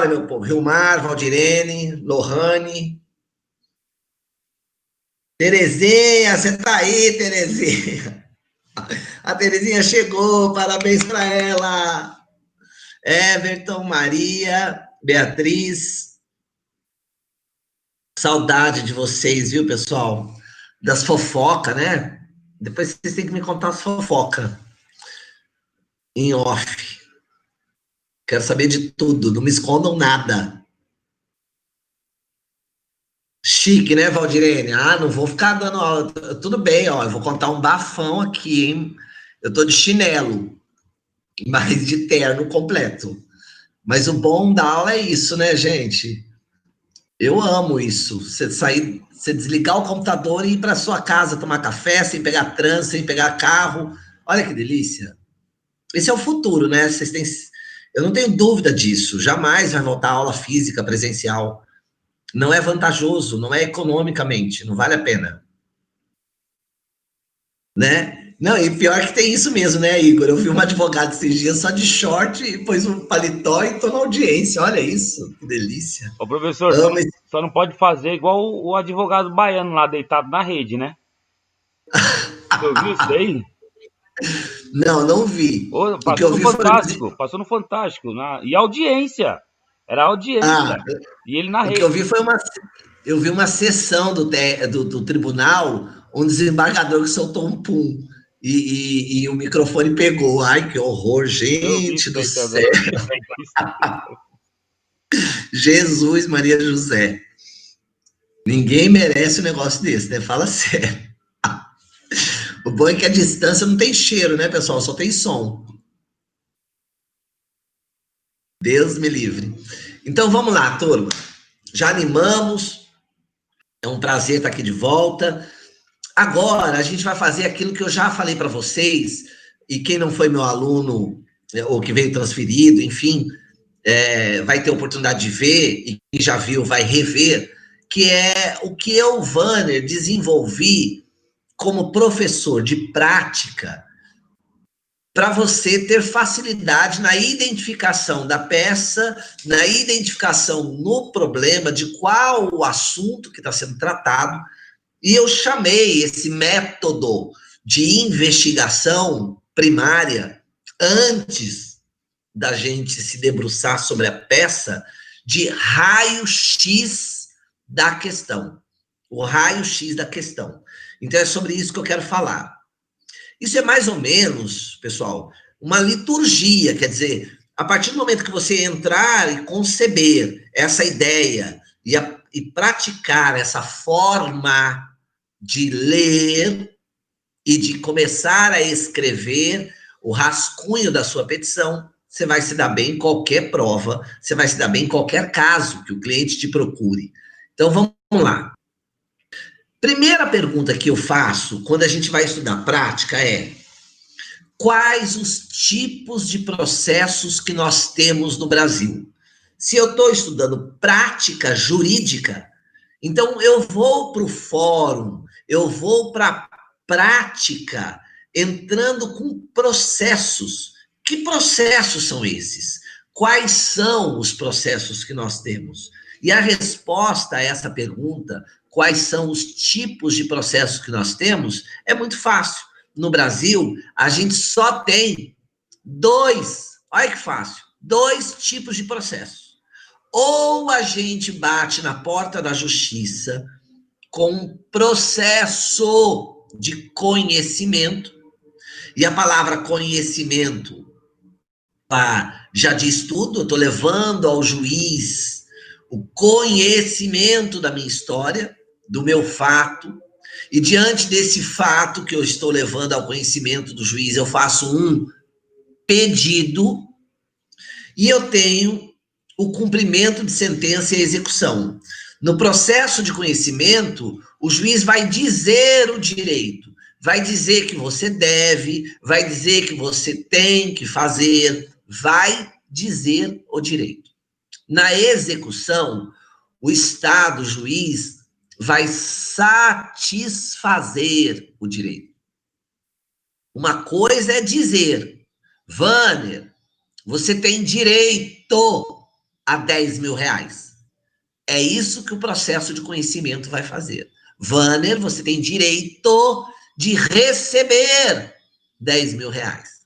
Bora, meu povo. Vilmar, Valdirene, Lohane, Terezinha, você tá aí, Terezinha? A Terezinha chegou, parabéns para ela. Everton, Maria, Beatriz, saudade de vocês, viu, pessoal? Das fofocas, né? Depois vocês têm que me contar as fofocas em off. Quero saber de tudo, não me escondam nada. Chique, né, Valdirene? Ah, não vou ficar dando aula. Tudo bem, ó, eu vou contar um bafão aqui, hein? Eu tô de chinelo, mas de terno completo. Mas o bom da aula é isso, né, gente? Eu amo isso. Você sair, você desligar o computador e ir para sua casa tomar café, sem pegar trânsito, sem pegar carro. Olha que delícia. Esse é o futuro, né? Vocês têm, eu não tenho dúvida disso. Jamais vai voltar a aula física presencial. Não é vantajoso, não é economicamente, não vale a pena, né? Não, e pior que tem isso mesmo, né, Igor? Eu vi uma advogada esses dias só de short e pôs um paletó e tô na audiência. Olha isso, que delícia. Ô, professor, Amo esse... só não pode fazer igual o advogado baiano lá deitado na rede, né? Você ouviu isso daí? Não, não vi. Ô, O que passou eu no vi foi. Fantástico, e audiência, era Ah, audiência, e ele na o que eu rede. vi foi uma. Eu vi uma sessão do tribunal, um desembargador que soltou um pum. E o microfone pegou. Ai, que horror, Eu vi gente isso do daí céu. também. Jesus, Maria José. Ninguém merece um negócio desse, né? Fala sério. O bom é que a distância não tem cheiro, né, pessoal? Só tem som. Deus me livre. Então vamos lá, turma. Já animamos. É um prazer estar aqui de volta. Agora a gente vai fazer aquilo que eu já falei para vocês, e quem não foi meu aluno, ou que veio transferido, enfim, vai ter oportunidade de ver, e quem já viu vai rever, que é o que eu, Vanner, desenvolvi como professor de prática para você ter facilidade na identificação da peça, na identificação no problema, de qual o assunto que está sendo tratado. E eu chamei esse método de investigação primária, antes da gente se debruçar sobre a peça, de raio-x da questão. O raio-x da questão. Então é sobre isso que eu quero falar. Isso é mais ou menos, pessoal, uma liturgia, quer dizer, a partir do momento que você entrar e conceber essa ideia e praticar essa forma de ler e de começar a escrever o rascunho da sua petição, você vai se dar bem em qualquer prova, você vai se dar bem em qualquer caso que o cliente te procure. Então vamos lá. Primeira pergunta que eu faço quando a gente vai estudar prática é: quais os tipos de processos que nós temos no Brasil? Se eu estou estudando prática jurídica, então eu vou para o fórum, eu vou para a prática, entrando com processos. Que processos são esses? Quais são os processos que nós temos? E a resposta a essa pergunta, quais são os tipos de processos que nós temos, é muito fácil. No Brasil, a gente só tem dois, olha que fácil, dois tipos de processos. Ou a gente bate na porta da justiça com um processo de conhecimento, e a palavra conhecimento já diz tudo, eu estou levando ao juiz o conhecimento da minha história, do meu fato, e diante desse fato que eu estou levando ao conhecimento do juiz, eu faço um pedido e eu tenho o cumprimento de sentença e a execução. No processo de conhecimento, o juiz vai dizer o direito, vai dizer que você deve, vai dizer que você tem que fazer, vai dizer o direito. Na execução, o Estado, o juiz, vai satisfazer o direito. Uma coisa é dizer, Vanner, você tem direito a 10 mil reais. É isso que o processo de conhecimento vai fazer. Wanner, você tem direito de receber 10 mil reais.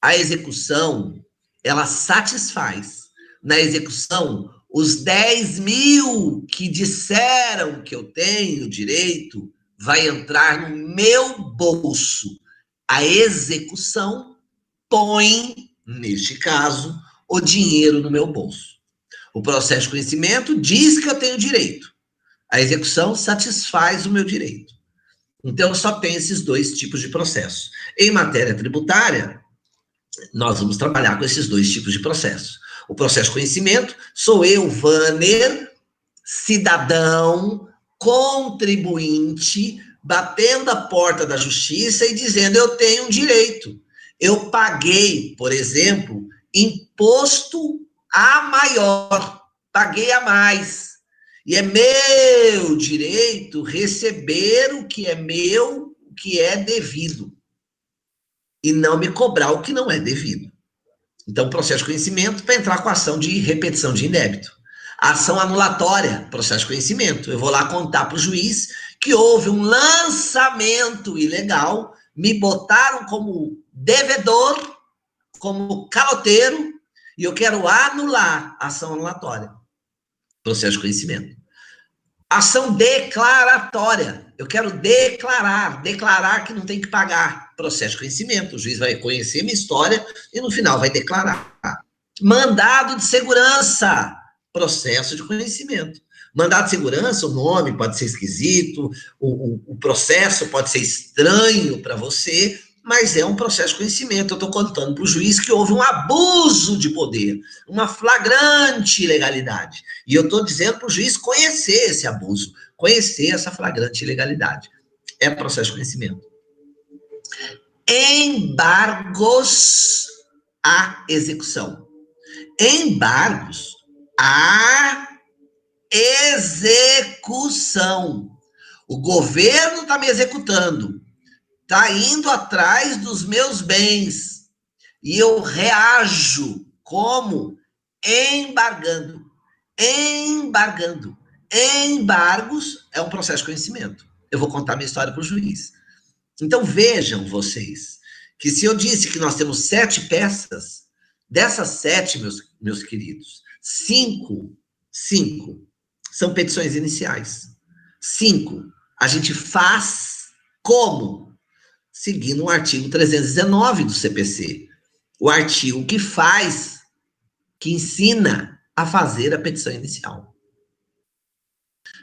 A execução, ela satisfaz. Na execução, os 10 mil que disseram que eu tenho direito vai entrar no meu bolso. A execução põe, neste caso, o dinheiro no meu bolso. O processo de conhecimento diz que eu tenho direito. A execução satisfaz o meu direito. Então, só tem esses dois tipos de processo. Em matéria tributária, nós vamos trabalhar com esses dois tipos de processo. O processo de conhecimento, sou eu, Wanner, cidadão, contribuinte, batendo a porta da justiça e dizendo, eu tenho um direito. Eu paguei, por exemplo, imposto a maior, paguei a mais. E é meu direito receber o que é meu, o que é devido. E não me cobrar o que não é devido. Então, processo de conhecimento para entrar com a ação de repetição de indébito. A ação anulatória, processo de conhecimento. Eu vou lá contar para o juiz que houve um lançamento ilegal, me botaram como devedor, como caloteiro, e eu quero anular a ação anulatória. Processo de conhecimento. Ação declaratória. Eu quero declarar que não tem que pagar. Processo de conhecimento. O juiz vai conhecer minha história e no final vai declarar. Mandado de segurança. Processo de conhecimento. Mandado de segurança, o nome pode ser esquisito, o processo pode ser estranho para você, mas é um processo de conhecimento. Eu estou contando para o juiz que houve um abuso de poder, uma flagrante ilegalidade. E eu estou dizendo para o juiz conhecer esse abuso, conhecer essa flagrante ilegalidade. É processo de conhecimento. Embargos à execução. Embargos à execução. O governo está me executando, está indo atrás dos meus bens, e eu reajo como? Embargando. Embargos é um processo de conhecimento. Eu vou contar minha história para o juiz. Então vejam vocês, que se eu disse que nós temos 7 peças, dessas 7, meus queridos, 5 são petições iniciais. 5, a gente faz como? Seguindo o artigo 319 do CPC. O artigo que faz, que ensina a fazer a petição inicial.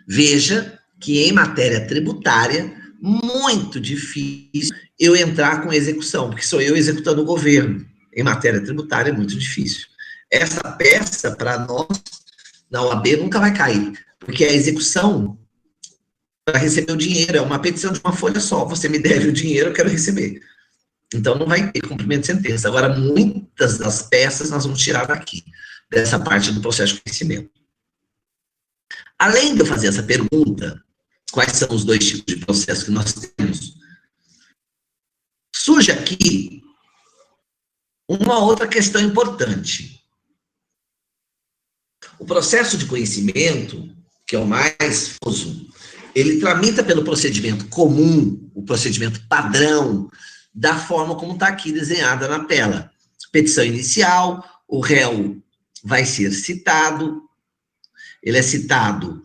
Veja que em matéria tributária, muito difícil eu entrar com execução, porque sou eu executando o governo. Em matéria tributária é muito difícil. Essa peça, para nós, na OAB, nunca vai cair, porque a execução para receber o dinheiro é uma petição de uma folha só. Você me deve o dinheiro, eu quero receber. Então, não vai ter cumprimento de sentença. Agora, muitas das peças nós vamos tirar daqui, dessa parte do processo de conhecimento. Além de eu fazer essa pergunta, quais são os 2 tipos de processo que nós temos, surge aqui uma outra questão importante. O processo de conhecimento, que é o mais famoso, ele tramita pelo procedimento comum, o procedimento padrão, da forma como está aqui desenhada na tela. Petição inicial, o réu vai ser citado, ele é citado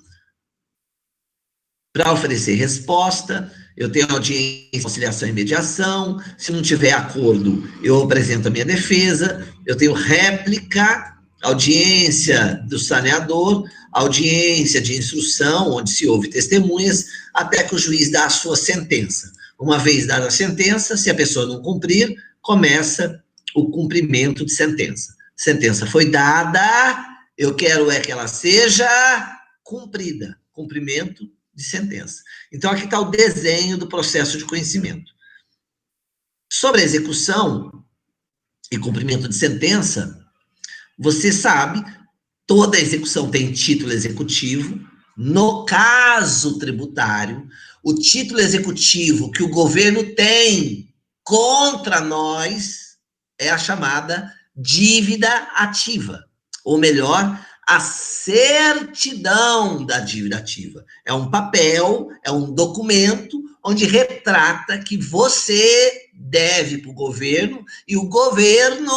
para oferecer resposta, eu tenho audiência, conciliação e mediação, se não tiver acordo, eu apresento a minha defesa, eu tenho réplica, audiência do saneador, audiência de instrução, onde se ouve testemunhas, até que o juiz dá a sua sentença. Uma vez dada a sentença, se a pessoa não cumprir, começa o cumprimento de sentença. Sentença foi dada, eu quero é que ela seja cumprida. Cumprimento de sentença. Então, aqui está o desenho do processo de conhecimento. Sobre a execução e cumprimento de sentença, você sabe, toda execução tem título executivo. No caso tributário, o título executivo que o governo tem contra nós é a chamada dívida ativa. ou melhor, a certidão da dívida ativa. É um papel, é um documento onde retrata que você deve para o governo e o governo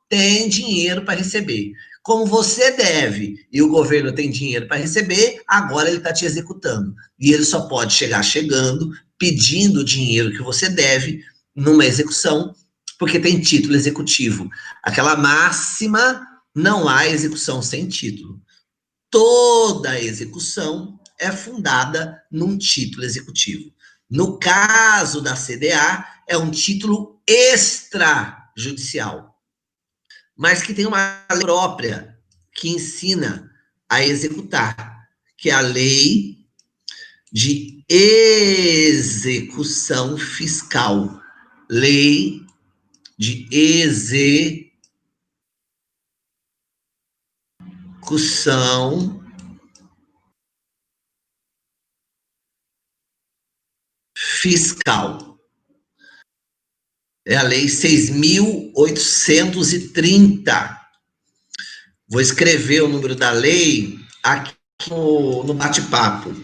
tem dinheiro para receber. Como você deve e o governo tem dinheiro para receber, agora ele está te executando. E ele só pode chegar chegando, pedindo o dinheiro que você deve numa execução, porque tem título executivo. Aquela máxima, não há execução sem título. Toda execução é fundada num título executivo. No caso da CDA, é um título extrajudicial, mas que tem uma lei própria que ensina a executar, que é a Lei de Execução Fiscal. Lei de Execução Fiscal. É a Lei 6.830. Vou escrever o número da lei aqui no bate-papo.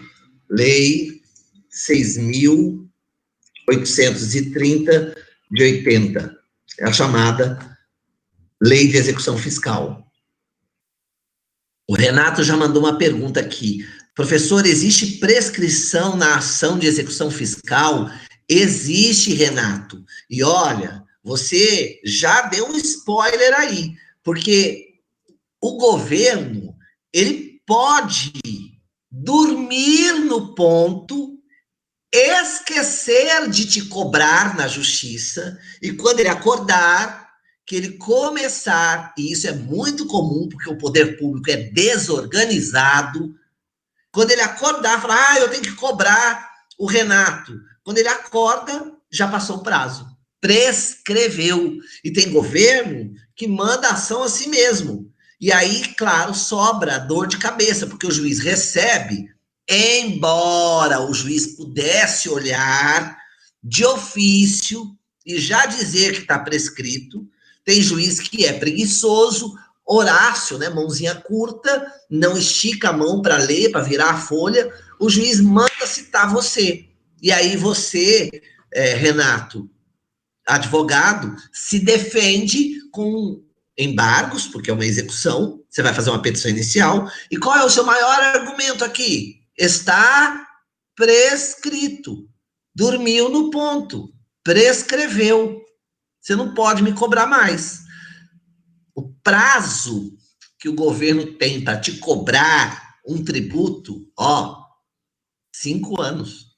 Lei 6.830 de 80. É a chamada Lei de Execução Fiscal. O Renato já mandou uma pergunta aqui. Professor, existe prescrição na ação de execução fiscal? Existe, Renato. E olha, você já deu um spoiler aí, porque o governo, ele pode dormir no ponto, esquecer de te cobrar na justiça, e quando ele acordar, que ele começar, e isso é muito comum, porque o poder público é desorganizado, quando ele acordar, falar, eu tenho que cobrar o Renato. Quando ele acorda, já passou o prazo. Prescreveu. E tem governo que manda ação a si mesmo. E aí, claro, sobra dor de cabeça, porque o juiz recebe, embora o juiz pudesse olhar de ofício e já dizer que está prescrito. Tem juiz que é preguiçoso, Horácio, né, mãozinha curta, não estica a mão para ler, para virar a folha, o juiz manda citar você. E aí você, Renato, advogado, se defende com embargos, porque é uma execução, você vai fazer uma petição inicial, e qual é o seu maior argumento aqui? Está prescrito, dormiu no ponto, prescreveu, você não pode me cobrar mais. O prazo que o governo tem para te cobrar um tributo, 5 anos.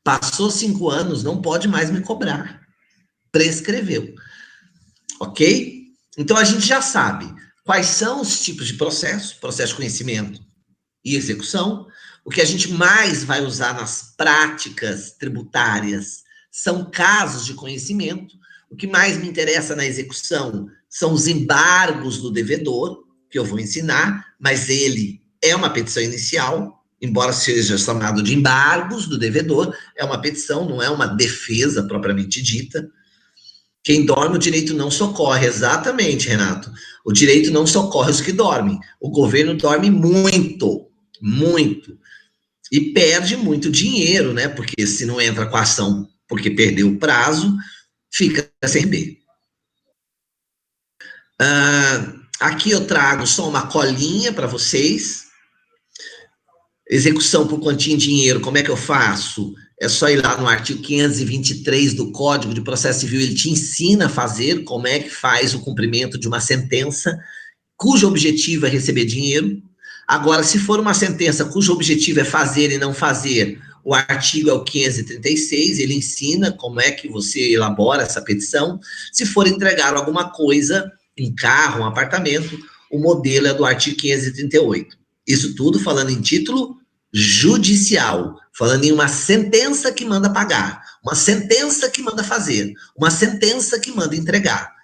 Passou 5 anos, não pode mais me cobrar. Prescreveu. Ok? Então a gente já sabe quais são os tipos de processo, processo de conhecimento e execução. O que a gente mais vai usar nas práticas tributárias são casos de conhecimento. O que mais me interessa na execução são os embargos do devedor, que eu vou ensinar, mas ele é uma petição inicial, embora seja chamado de embargos do devedor, é uma petição, não é uma defesa propriamente dita. Quem dorme, o direito não socorre. Exatamente, Renato. O direito não socorre os que dormem. O governo dorme muito, muito. E perde muito dinheiro, né? Porque se não entra com a ação porque perdeu o prazo, fica sem B. Aqui eu trago só uma colinha para vocês. Execução por quantia em dinheiro, como é que eu faço? É só ir lá no artigo 523 do Código de Processo Civil, ele te ensina a fazer como é que faz o cumprimento de uma sentença cujo objetivo é receber dinheiro. Agora, se for uma sentença cujo objetivo é fazer e não fazer, o artigo é o 536, ele ensina como é que você elabora essa petição. Se for entregar alguma coisa, um carro, um apartamento, o modelo é do artigo 538. Isso tudo falando em título judicial, falando em uma sentença que manda pagar, uma sentença que manda fazer, uma sentença que manda entregar.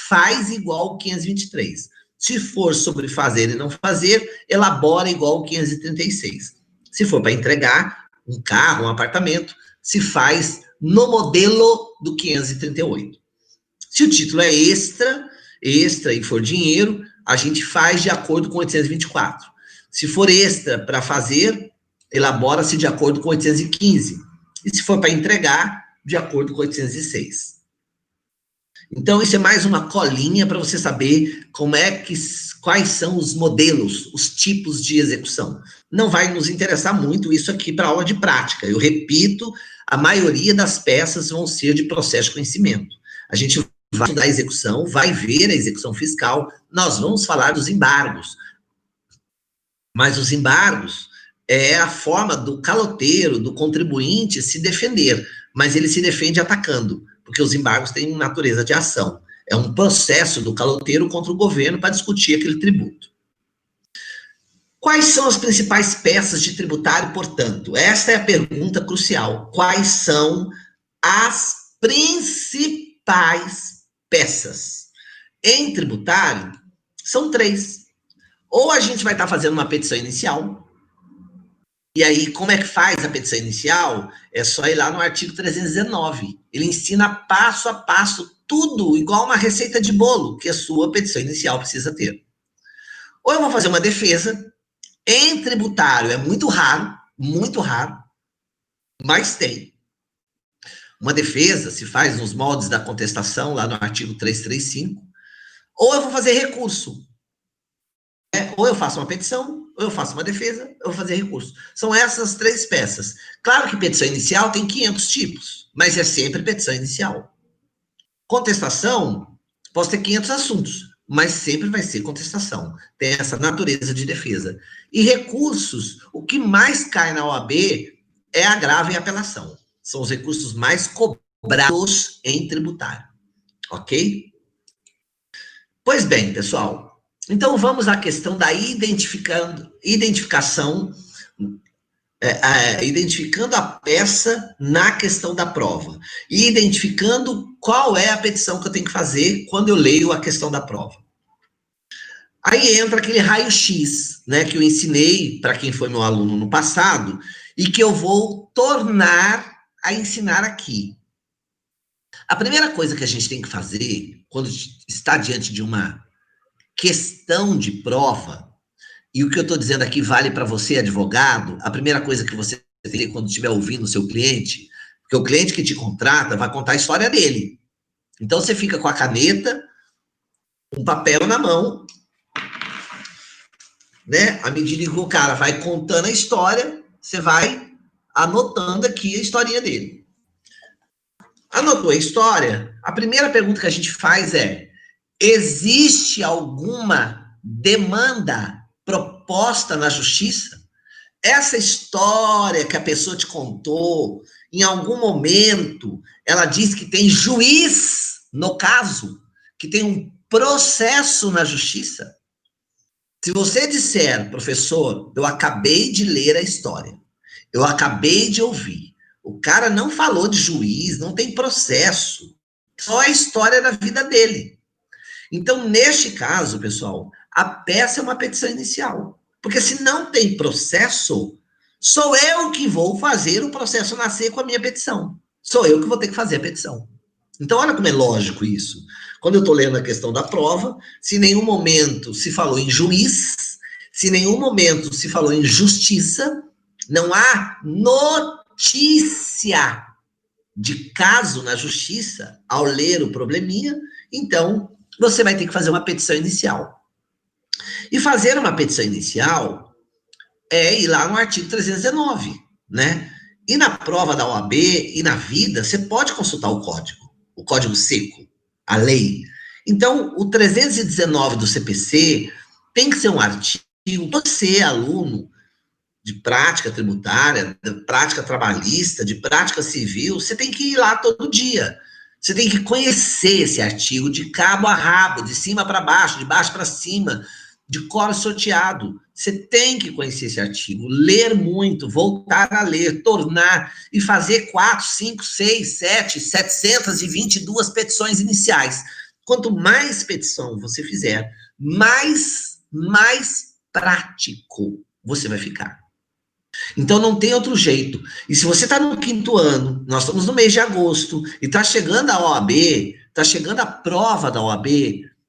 Faz igual o 523. Se for sobre fazer e não fazer, elabora igual o 536. Se for para entregar um carro, um apartamento, se faz no modelo do 538. Se o título é extra, extra e for dinheiro, a gente faz de acordo com 824. Se for extra para fazer, elabora-se de acordo com 815. E se for para entregar, de acordo com 806. Então, isso é mais uma colinha para você saber quais são os modelos, os tipos de execução. Não vai nos interessar muito isso aqui para aula de prática. Eu repito, a maioria das peças vão ser de processo de conhecimento. A gente vai estudar a execução, vai ver a execução fiscal, nós vamos falar dos embargos. Mas os embargos é a forma do caloteiro, do contribuinte se defender, mas ele se defende atacando, porque os embargos têm natureza de ação. É um processo do caloteiro contra o governo para discutir aquele tributo. Quais são as principais peças de tributário, portanto? Esta é a pergunta crucial. Quais são as principais peças? Em tributário, são 3. Ou a gente vai estar fazendo uma petição inicial, e aí, como é que faz a petição inicial? É só ir lá no artigo 319. Ele ensina passo a passo, tudo igual uma receita de bolo, que a sua petição inicial precisa ter. Ou eu vou fazer uma defesa. Em tributário é muito raro, mas tem. Uma defesa se faz nos moldes da contestação, lá no artigo 335. Ou eu vou fazer recurso. Ou eu faço uma petição, ou eu faço uma defesa, ou eu vou fazer recurso. São essas 3 peças. Claro que petição inicial tem 500 tipos, mas é sempre petição inicial. Contestação, posso ter 500 assuntos, mas sempre vai ser contestação. Tem essa natureza de defesa. E recursos, o que mais cai na OAB é agravo e apelação. São os recursos mais cobrados em tributário. Ok? Pois bem, pessoal. Então, vamos à questão da identificando a peça na questão da prova. E identificando qual é a petição que eu tenho que fazer quando eu leio a questão da prova. Aí entra aquele raio-x, né, que eu ensinei para quem foi meu aluno no passado e que eu vou tornar a ensinar aqui. A primeira coisa que a gente tem que fazer quando está diante de uma questão de prova, e o que eu estou dizendo aqui vale para você, advogado, a primeira coisa que você tem quando estiver ouvindo o seu cliente, porque o cliente que te contrata vai contar a história dele. Então, você fica com a caneta, um papel na mão, né? À medida que o cara vai contando a história, você vai anotando aqui a historinha dele. Anotou a história? A primeira pergunta que a gente faz é: existe alguma demanda proposta na justiça? Essa história que a pessoa te contou, em algum momento, ela diz que tem juiz no caso, que tem um processo na justiça? Se você disser, professor, eu acabei de ler a história, eu acabei de ouvir, o cara não falou de juiz, não tem processo, só a história da vida dele. Então, neste caso, pessoal, a peça é uma petição inicial. Porque se não tem processo, sou eu que vou fazer o processo nascer com a minha petição. Sou eu que vou ter que fazer a petição. Então, olha como é lógico isso. Quando eu estou lendo a questão da prova, se em nenhum momento se falou em juiz, se em nenhum momento se falou em justiça, não há notícia de caso na justiça ao ler o probleminha, então você vai ter que fazer uma petição inicial. E fazer uma petição inicial é ir lá no artigo 319, né? E na prova da OAB e na vida, você pode consultar o código seco, a lei. Então, o 319 do CPC tem que ser um artigo, você é aluno de prática tributária, de prática trabalhista, de prática civil, você tem que ir lá todo dia. Você tem que conhecer esse artigo de cabo a rabo, de cima para baixo, de baixo para cima, de coro sorteado. Você tem que conhecer esse artigo, ler muito, voltar a ler, tornar e fazer 4, 5, 6, 7, 722 petições iniciais. Quanto mais petição você fizer, mais prático você vai ficar. Então não tem outro jeito. E se você está no 5º ano, nós estamos no mês de agosto, e está chegando a OAB, está chegando a prova da OAB,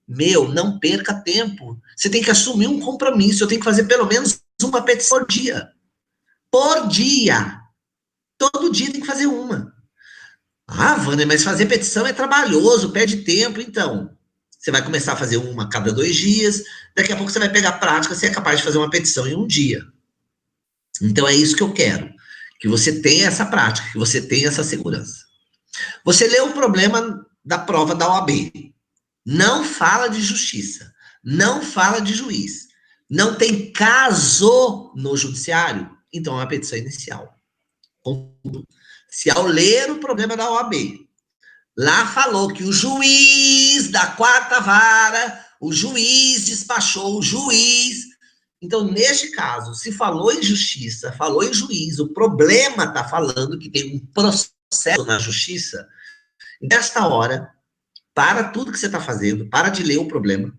Não perca tempo. Você tem que assumir um compromisso. Eu tenho que fazer pelo menos uma petição por dia. Por dia. Todo dia tem que fazer uma. Ah, Wander, mas fazer petição é trabalhoso, perde tempo. Então, você vai começar a fazer uma a cada 2 dias. Daqui a pouco você vai pegar a prática, você é capaz de fazer uma petição em um dia. Então, é isso que eu quero. Que você tenha essa prática, que você tenha essa segurança. Você lê o problema da prova da OAB. Não fala de justiça. Não fala de juiz. Não tem caso no judiciário. Então, é uma petição inicial. Se ao ler o problema da OAB, lá falou que o juiz da 4ª vara, o juiz despachou, o juiz. Então, neste caso, se falou em justiça, falou em juiz, o problema está falando que tem um processo na justiça. Nesta hora, para tudo que você está fazendo, para de ler o problema,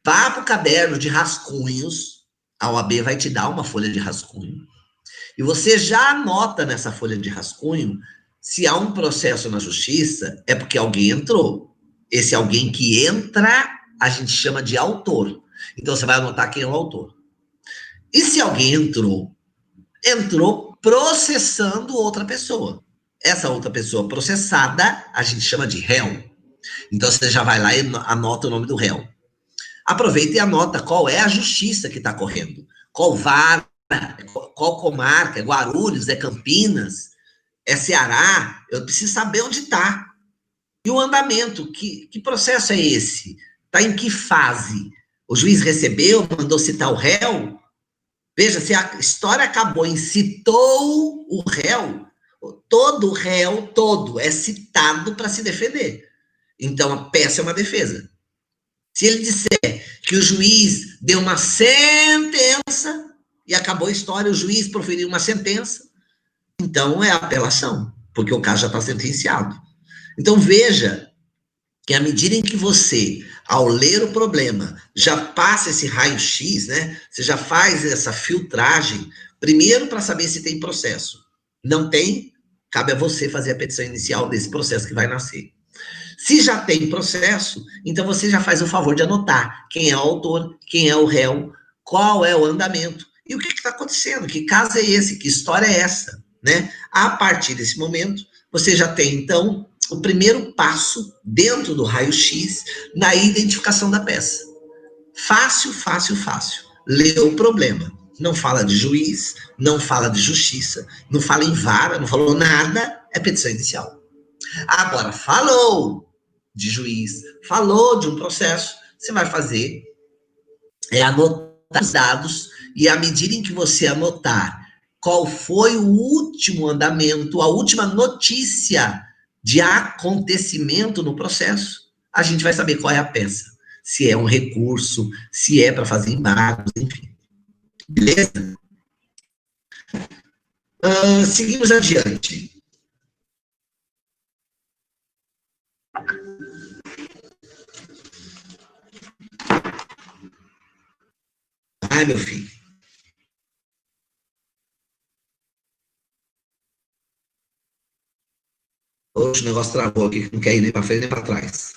vá para o caderno de rascunhos, a OAB vai te dar uma folha de rascunho, e você já anota nessa folha de rascunho, se há um processo na justiça, é porque alguém entrou. Esse alguém que entra, a gente chama de autor. Então, você vai anotar quem é o autor. E se alguém entrou processando outra pessoa. Essa outra pessoa processada, a gente chama de réu. Então, você já vai lá e anota o nome do réu. Aproveita e anota qual é a justiça que está correndo. Qual vara, qual comarca, é Guarulhos, é Campinas, é Ceará, eu preciso saber onde está. E o andamento, que processo é esse? Está em que fase? O juiz recebeu, mandou citar o réu? Veja, se a história acabou em citou o réu, todo réu, todo, é citado para se defender. Então, a peça é uma defesa. Se ele disser que o juiz deu uma sentença e acabou a história, o juiz proferiu uma sentença, então é apelação, porque o caso já está sentenciado. Então veja que à medida em que você, ao ler o problema, já passa esse raio-x, né? Você já faz essa filtragem, primeiro para saber se tem processo. Não tem, cabe a você fazer a petição inicial desse processo que vai nascer. Se já tem processo, então você já faz o favor de anotar quem é o autor, quem é o réu, qual é o andamento e o que está acontecendo, que caso é esse, que história é essa, né? A partir desse momento, você já tem, então, o primeiro passo dentro do raio-x na identificação da peça. Fácil, fácil, fácil. Lê o problema. Não fala de juiz, não fala de justiça, não fala em vara, não falou nada, é petição inicial. Agora, falou de juiz, falou de um processo, você vai fazer anotar os dados, e à medida em que você anotar qual foi o último andamento, a última notícia de acontecimento no processo, a gente vai saber qual é a peça. Se é um recurso, se é para fazer embargos, enfim. Beleza? Seguimos adiante. Ai, meu filho. Hoje o negócio travou aqui, não quer ir nem para frente nem para trás.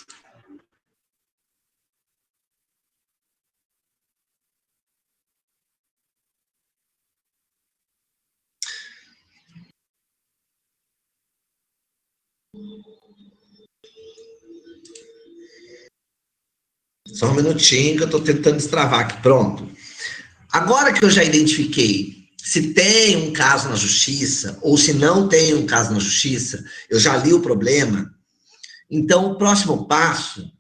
Só um minutinho que eu estou tentando destravar aqui. Pronto. Agora que eu já identifiquei se tem um caso na justiça ou se não tem um caso na justiça, eu já li o problema, então o próximo passo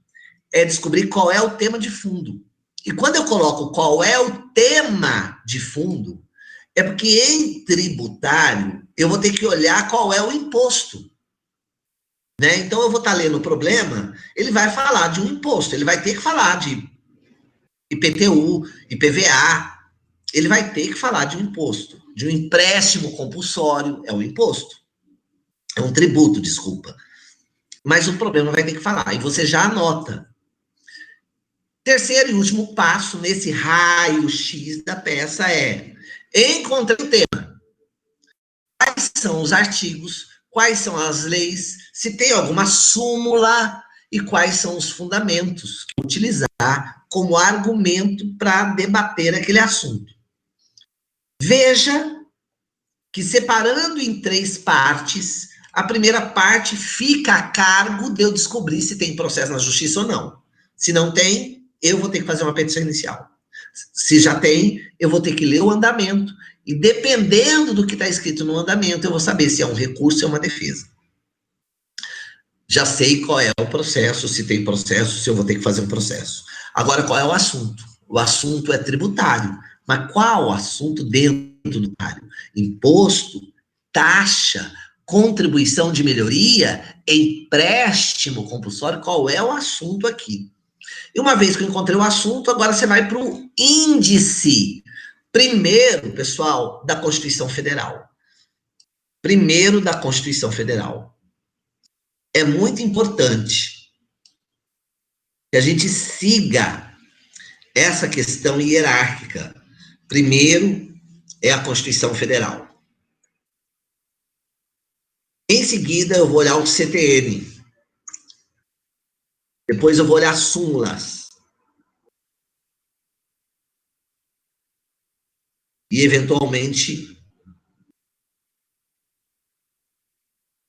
é descobrir qual é o tema de fundo. E quando eu coloco qual é o tema de fundo, é porque em tributário eu vou ter que olhar qual é o imposto. Né? Então eu vou estar lendo o problema, ele vai falar de um imposto, ele vai ter que falar de IPTU, IPVA, ele vai ter que falar de um imposto, de um empréstimo compulsório, é um imposto, é um tributo, desculpa. Mas o problema vai ter que falar, e você já anota. Terceiro e último passo nesse raio-x da peça é encontrar o tema. Quais são os artigos, quais são as leis, se tem alguma súmula, e quais são os fundamentos que utilizar como argumento para debater aquele assunto. Veja que, separando em 3 partes, a primeira parte fica a cargo de eu descobrir se tem processo na justiça ou não. Se não tem, eu vou ter que fazer uma petição inicial. Se já tem, eu vou ter que ler o andamento, e dependendo do que está escrito no andamento, eu vou saber se é um recurso ou é uma defesa. Já sei qual é o processo, se tem processo, se eu vou ter que fazer um processo. Agora, qual é o assunto? O assunto é tributário. Mas qual o assunto dentro do tributário? Imposto, taxa, contribuição de melhoria, empréstimo compulsório, qual é o assunto aqui? E uma vez que eu encontrei o assunto, agora você vai para o índice. Primeiro, pessoal, da Constituição Federal. Primeiro da Constituição Federal. É muito importante que a gente siga essa questão hierárquica. Primeiro é a Constituição Federal. Em seguida, eu vou olhar o CTN. Depois eu vou olhar súmulas. E, eventualmente,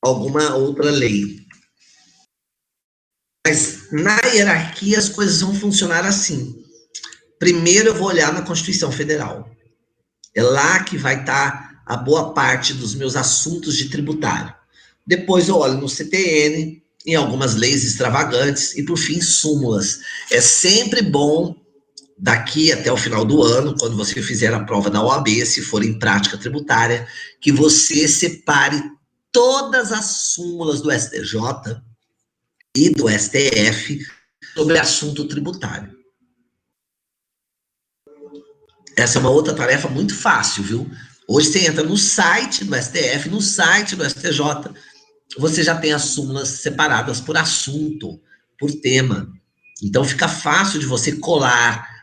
alguma outra lei. Mas, na hierarquia, as coisas vão funcionar assim. Primeiro, eu vou olhar na Constituição Federal. É lá que vai estar a boa parte dos meus assuntos de tributário. Depois, eu olho no CTN, em algumas leis extravagantes, e, por fim, súmulas. É sempre bom, daqui até o final do ano, quando você fizer a prova da OAB, se for em prática tributária, que você separe todas as súmulas do STJ e do STF sobre assunto tributário. Essa é uma outra tarefa muito fácil, viu? Hoje você entra no site do STF, no site do STJ, você já tem as súmulas separadas por assunto, por tema. Então fica fácil de você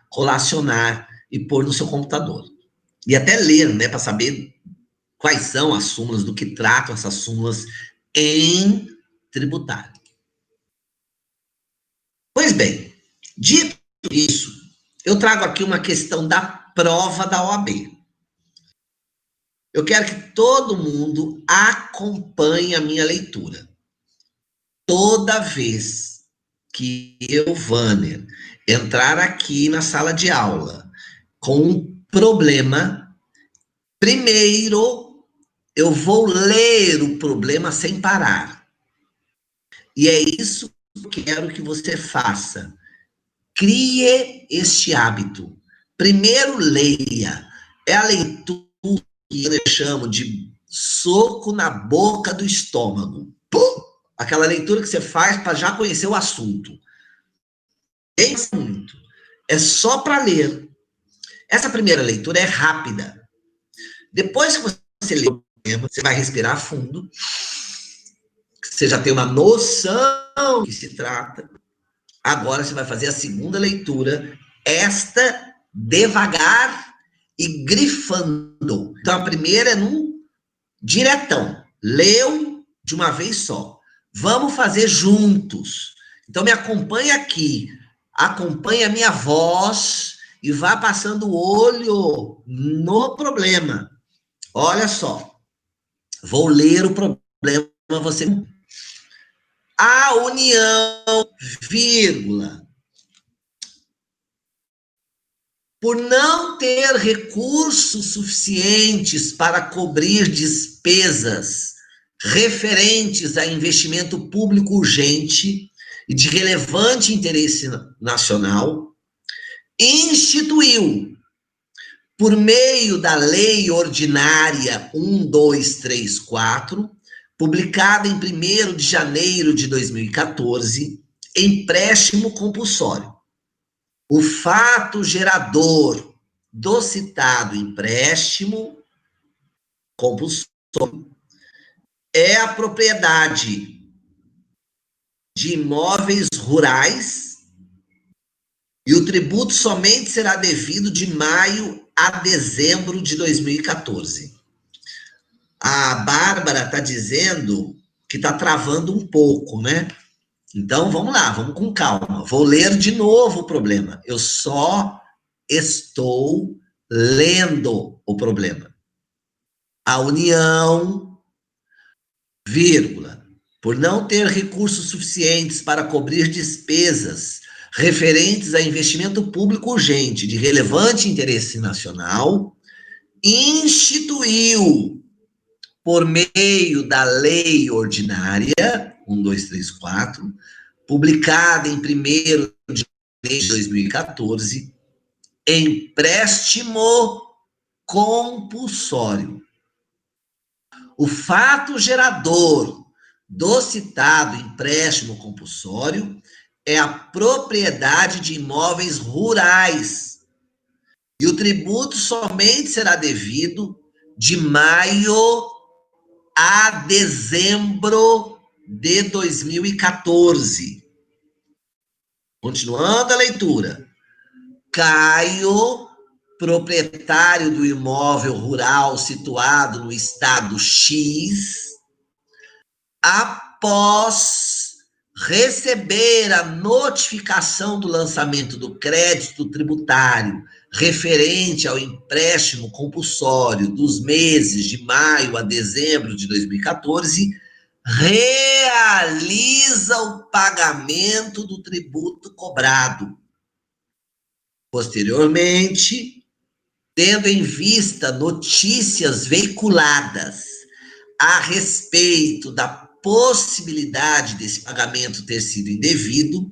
colacionar e pôr no seu computador. E até ler, né, para saber quais são as súmulas, do que tratam essas súmulas em tributário. Pois bem, dito isso, eu trago aqui uma questão da prova da OAB. Eu quero que todo mundo acompanhe a minha leitura. Toda vez que eu, Vâner, entrar aqui na sala de aula com um problema, primeiro eu vou ler o problema sem parar. E é isso que eu quero que você faça. Crie este hábito. Primeiro leia. É a leitura que eu chamo de soco na boca do estômago. Pum! Aquela leitura que você faz para já conhecer o assunto. Nem muito. É só para ler. Essa primeira leitura é rápida. Depois que você lê o problema, você vai respirar fundo. Você já tem uma noção do que se trata. Agora você vai fazer a segunda leitura, esta devagar e grifando. Então a primeira é num diretão. Leu de uma vez só. Vamos fazer juntos. Então me acompanhe aqui. Acompanhe a minha voz e vá passando o olho no problema. Olha só. Vou ler o problema, você... A União, vírgula, por não ter recursos suficientes para cobrir despesas referentes a investimento público urgente e de relevante interesse nacional, instituiu, por meio da Lei Ordinária 1234, publicada em 1º de janeiro de 2014, empréstimo compulsório. O fato gerador do citado empréstimo compulsório é a propriedade de imóveis rurais e o tributo somente será devido de maio a dezembro de 2014. A Bárbara está dizendo que está travando um pouco, né? Então, vamos lá, vamos com calma. Vou ler de novo o problema. Eu só estou lendo o problema. A União, vírgula, por não ter recursos suficientes para cobrir despesas referentes a investimento público urgente de relevante interesse nacional, instituiu, por meio da Lei Ordinária 1234, publicada em 1º de janeiro de 2014, empréstimo compulsório. O fato gerador do citado empréstimo compulsório é a propriedade de imóveis rurais, e o tributo somente será devido de maio a dezembro de 2014. Continuando a leitura. Caio, proprietário do imóvel rural situado no estado X, após receber a notificação do lançamento do crédito tributário referente ao empréstimo compulsório dos meses de maio a dezembro de 2014, realiza o pagamento do tributo cobrado. Posteriormente, tendo em vista notícias veiculadas a respeito da possibilidade desse pagamento ter sido indevido,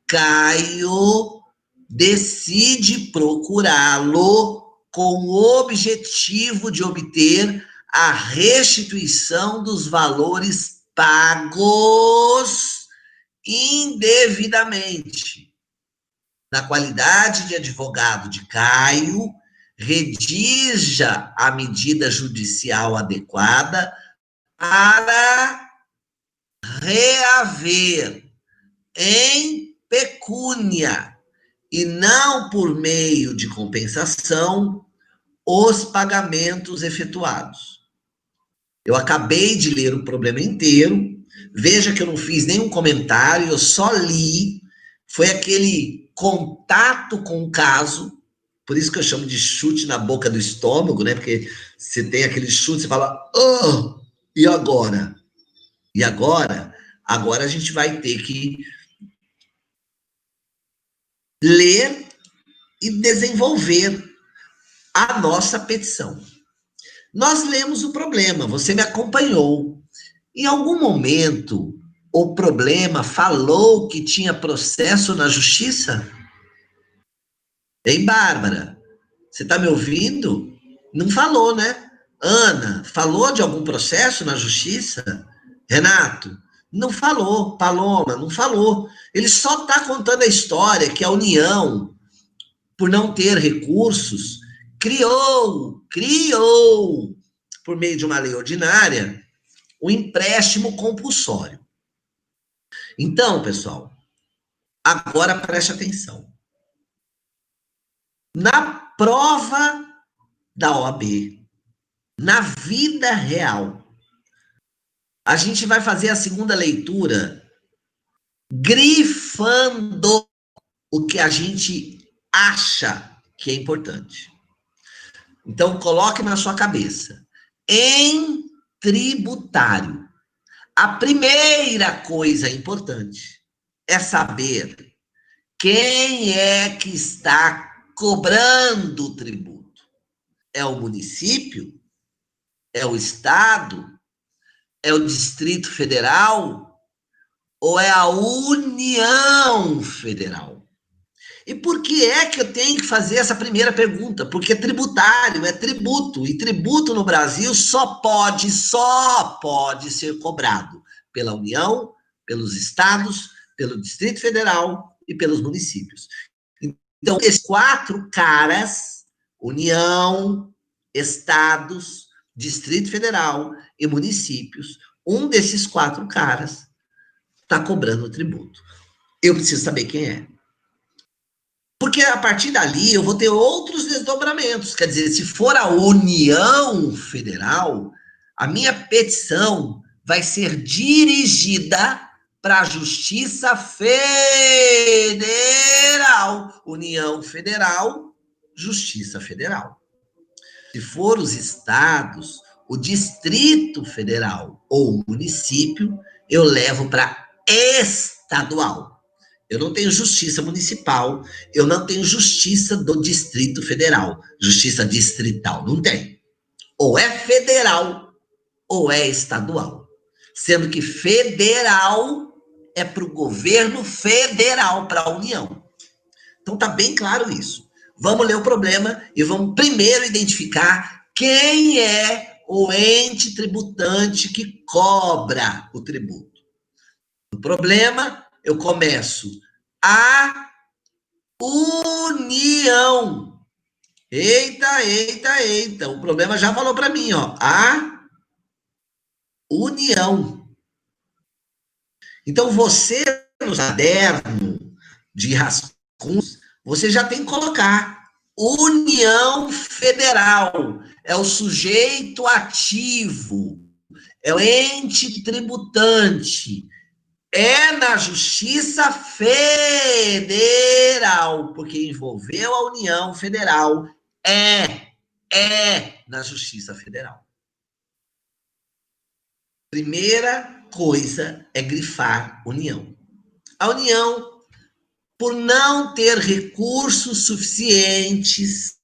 Caio decide procurá-lo com o objetivo de obter a restituição dos valores pagos indevidamente. Na qualidade de advogado de Caio, redija a medida judicial adequada para reaver em pecúnia e não por meio de compensação os pagamentos efetuados. Eu acabei de ler o problema inteiro, veja que eu não fiz nenhum comentário, eu só li, foi aquele contato com o caso, por isso que eu chamo de chute na boca do estômago, né? Porque você tem aquele chute, você fala, oh, e agora? E agora? Agora a gente vai ter que ler e desenvolver a nossa petição. Nós lemos o problema, você me acompanhou. Em algum momento, o problema falou que tinha processo na justiça? Hein, Bárbara? Você está me ouvindo? Não falou, né? Ana, falou de algum processo na justiça? Renato? Não falou. Paloma, não falou. Ele só está contando a história que a União, por não ter recursos, criou, por meio de uma lei ordinária, o empréstimo compulsório. Então, pessoal, agora preste atenção. Na prova da OAB, na vida real, a gente vai fazer a segunda leitura grifando o que a gente acha que é importante. Então, coloque na sua cabeça. Em tributário, a primeira coisa importante é saber quem é que está cobrando o tributo. É o município? É o estado? É o Distrito Federal? Ou é a União Federal? E por que é que eu tenho que fazer essa primeira pergunta? Porque tributário é tributo, e tributo no Brasil só pode ser cobrado pela União, pelos estados, pelo Distrito Federal e pelos municípios. Então, esses 4 caras, União, estados, Distrito Federal e municípios, um desses 4 caras está cobrando o tributo. Eu preciso saber quem é. Porque a partir dali eu vou ter outros desdobramentos. Quer dizer, se for a União Federal, a minha petição vai ser dirigida para a Justiça Federal. União Federal, Justiça Federal. Se for os estados, o Distrito Federal ou o município, eu levo para estadual. Eu não tenho justiça municipal, eu não tenho justiça do Distrito Federal, justiça distrital, não tem. Ou é federal ou é estadual. Sendo que federal é para o governo federal, para a União. Então tá bem claro isso. Vamos ler o problema e vamos primeiro identificar quem é o ente tributante que cobra o tributo. No problema, eu começo a União. Eita. O problema já falou para mim, ó. A União. Então, você, no caderno de rascunhos, você já tem que colocar União Federal. É o sujeito ativo. É o ente tributante. É na Justiça Federal, porque envolveu a União Federal. É na Justiça Federal. Primeira coisa é grifar União. A União, por não ter recursos suficientes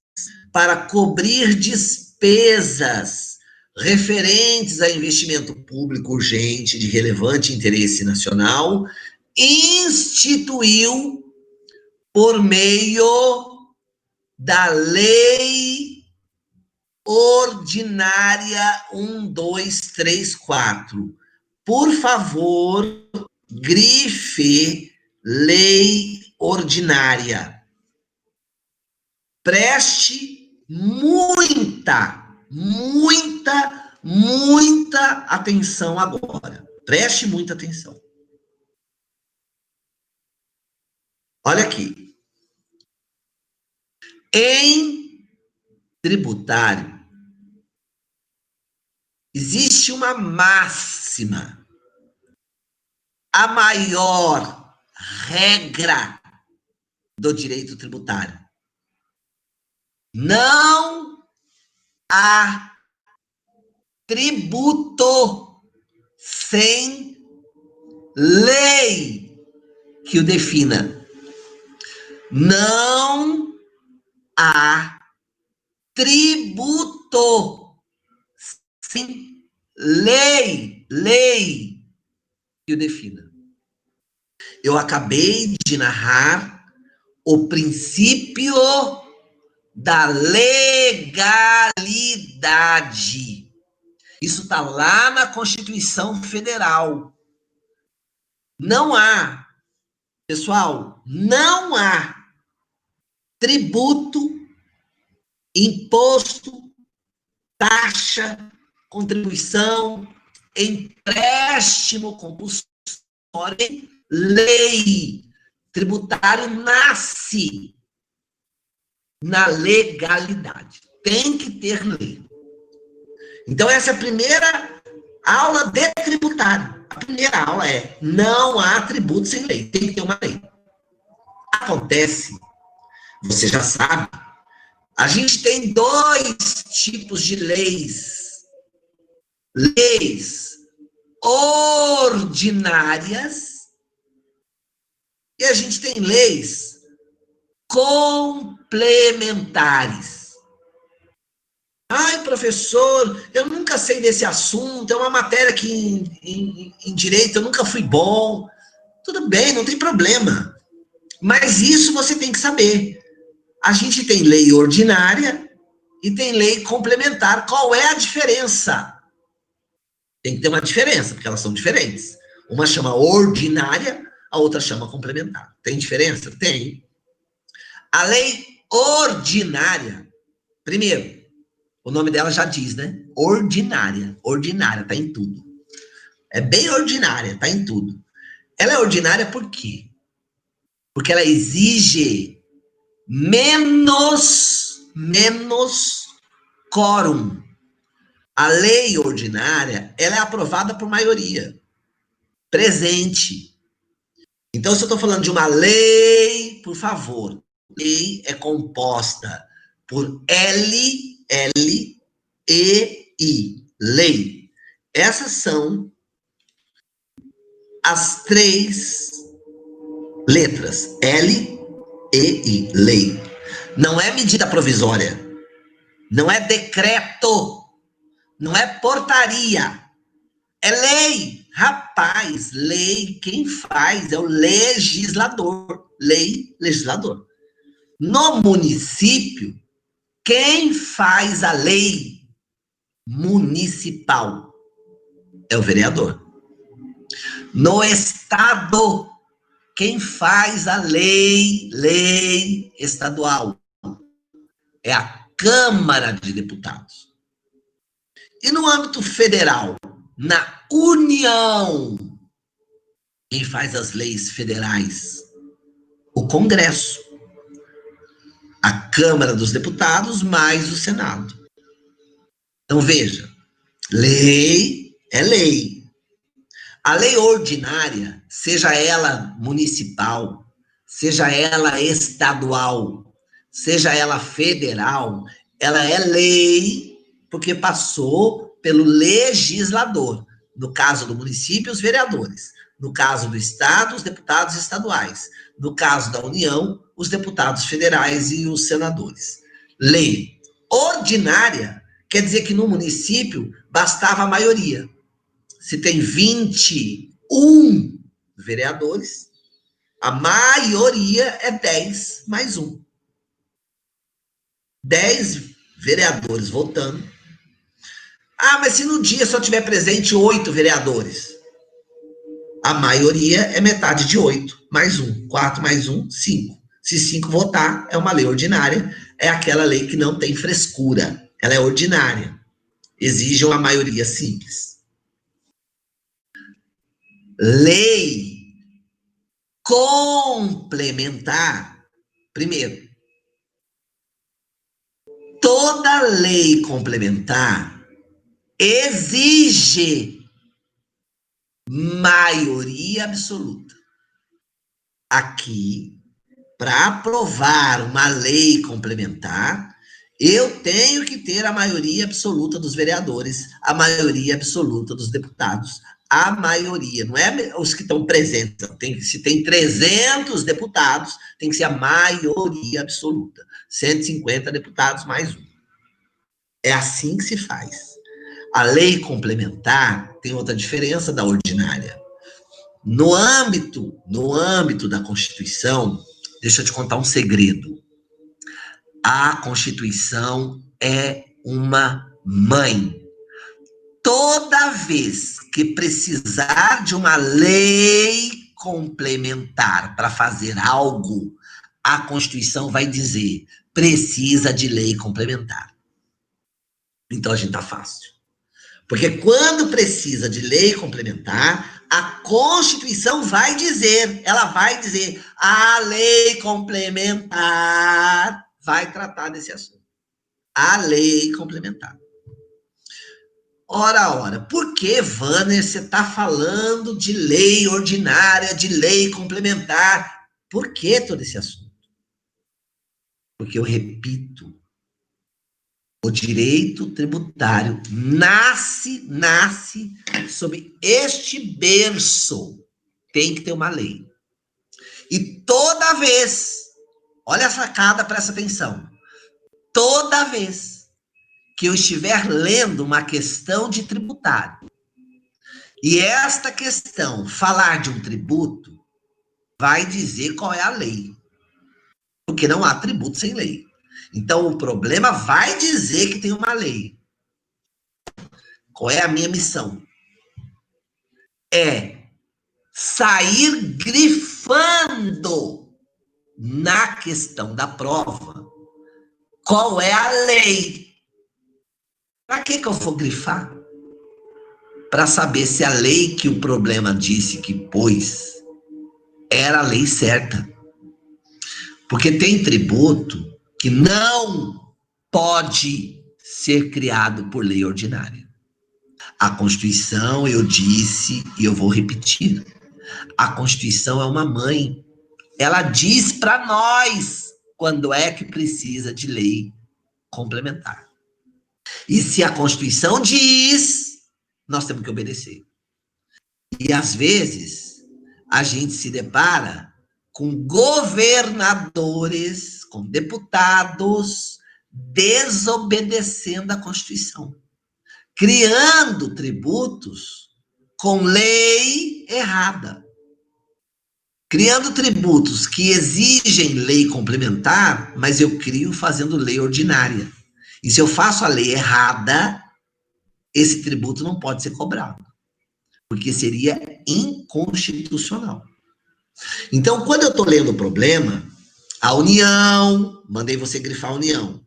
para cobrir despesas referentes a investimento público urgente de relevante interesse nacional, instituiu, por meio da Lei Ordinária 1234. Por favor, grife Lei Ordinária. Preste muita atenção agora. Preste muita atenção. Olha aqui. Em tributário, existe uma máxima. A maior regra do direito tributário. Não há tributo sem lei que o defina. Não há tributo sem lei que o defina. Eu acabei de narrar o princípio da legalidade. Isso está lá na Constituição Federal. Não há, pessoal, não há tributo, imposto, taxa, contribuição, empréstimo compulsório, lei. Tributário nasce na legalidade. Tem que ter lei. Então, essa é a primeira aula de tributário. A primeira aula é: não há tributo sem lei. Tem que ter uma lei. Acontece, você já sabe, a gente tem dois tipos de leis. Leis ordinárias e a gente tem leis complementares. Ai, professor, eu nunca sei desse assunto, é uma matéria que em direito eu nunca fui bom. Tudo bem, não tem problema. Mas isso você tem que saber. A gente tem lei ordinária e tem lei complementar. Qual é a diferença? Tem que ter uma diferença, porque elas são diferentes. Uma chama ordinária, a outra chama complementar. Tem diferença? Tem. A lei ordinária, primeiro, o nome dela já diz, né? Ordinária. Ordinária, tá em tudo. É bem ordinária, tá em tudo. Ela é ordinária por quê? Porque ela exige menos quórum. A lei ordinária, ela é aprovada por maioria. Presente. Então, se eu estou falando de uma lei, por favor, lei é composta por L, E, I, lei. Essas são as 3 letras, L, E, I, lei. Não é medida provisória, não é decreto, não é portaria, é lei. Rapaz, lei, quem faz é o legislador. Lei, legislador. No município, quem faz a lei municipal é o vereador. No estado, quem faz a lei estadual é a Câmara de Deputados. E no âmbito federal, na União, quem faz as leis federais? O Congresso. A Câmara dos Deputados mais o Senado. Então, veja, lei é lei. A lei ordinária, seja ela municipal, seja ela estadual, seja ela federal, ela é lei porque passou pelo legislador. No caso do município, os vereadores. No caso do estado, os deputados estaduais. No caso da União, os deputados federais e os senadores. Lei ordinária quer dizer que no município bastava a maioria. Se tem 21 vereadores, a maioria é 10 mais 1. 10 vereadores votando. Ah, mas se no dia só tiver presente 8 vereadores, a maioria é metade de 8, mais 1. 4 mais 1, 5. Se 5 votar, é uma lei ordinária, é aquela lei que não tem frescura, ela é ordinária. Exige uma maioria simples. Lei complementar. Primeiro, toda lei complementar exige maioria absoluta. Aqui, para aprovar uma lei complementar, eu tenho que ter a maioria absoluta dos vereadores, a maioria absoluta dos deputados, a maioria, não é os que estão presentes, se tem 300 deputados, tem que ser a maioria absoluta, 150 deputados mais um. É assim que se faz. A lei complementar tem outra diferença da ordinária. No âmbito da Constituição, deixa eu te contar um segredo. A Constituição é uma mãe. Toda vez que precisar de uma lei complementar para fazer algo, a Constituição vai dizer, precisa de lei complementar. Então a gente tá fácil. Porque quando precisa de lei complementar, a Constituição vai dizer, ela vai dizer, a lei complementar vai tratar desse assunto. A lei complementar. Ora, por que, Wanner, você está falando de lei ordinária, de lei complementar? Por que todo esse assunto? Porque eu repito, o direito tributário nasce sob este berço. Tem que ter uma lei. E toda vez, olha a sacada, presta atenção. Toda vez que eu estiver lendo uma questão de tributário, e esta questão falar de um tributo, vai dizer qual é a lei. Porque não há tributo sem lei. Então, o problema vai dizer que tem uma lei. Qual é a minha missão? É sair grifando na questão da prova qual é a lei. Para que eu vou grifar? Para saber se a lei que o problema disse que pôs era a lei certa. Porque tem tributo que não pode ser criado por lei ordinária. A Constituição, eu disse e eu vou repetir, A Constituição é uma mãe. Ela diz para nós quando é que precisa de lei complementar. E se a Constituição diz, nós temos que obedecer. E às vezes a gente se depara com governadores, com deputados desobedecendo a Constituição, criando tributos com lei errada, criando tributos que exigem lei complementar, mas eu crio fazendo lei ordinária. E se eu faço a lei errada, esse tributo não pode ser cobrado, porque seria inconstitucional. Então, quando eu estou lendo o problema, a União, mandei você grifar a União,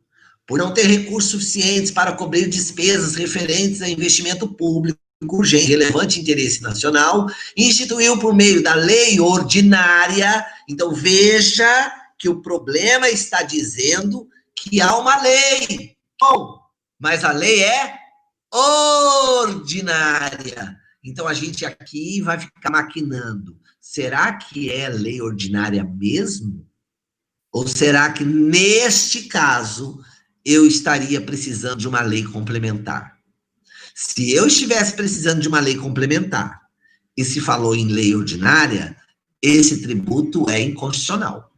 por não ter recursos suficientes para cobrir despesas referentes a investimento público urgente, relevante interesse nacional, instituiu por meio da lei ordinária. Então, veja que o problema está dizendo que há uma lei. Bom, mas a lei é ordinária. Então, a gente aqui vai ficar maquinando. Será que é lei ordinária mesmo? Ou será que, neste caso, eu estaria precisando de uma lei complementar? Se eu estivesse precisando de uma lei complementar e se falou em lei ordinária, esse tributo é inconstitucional.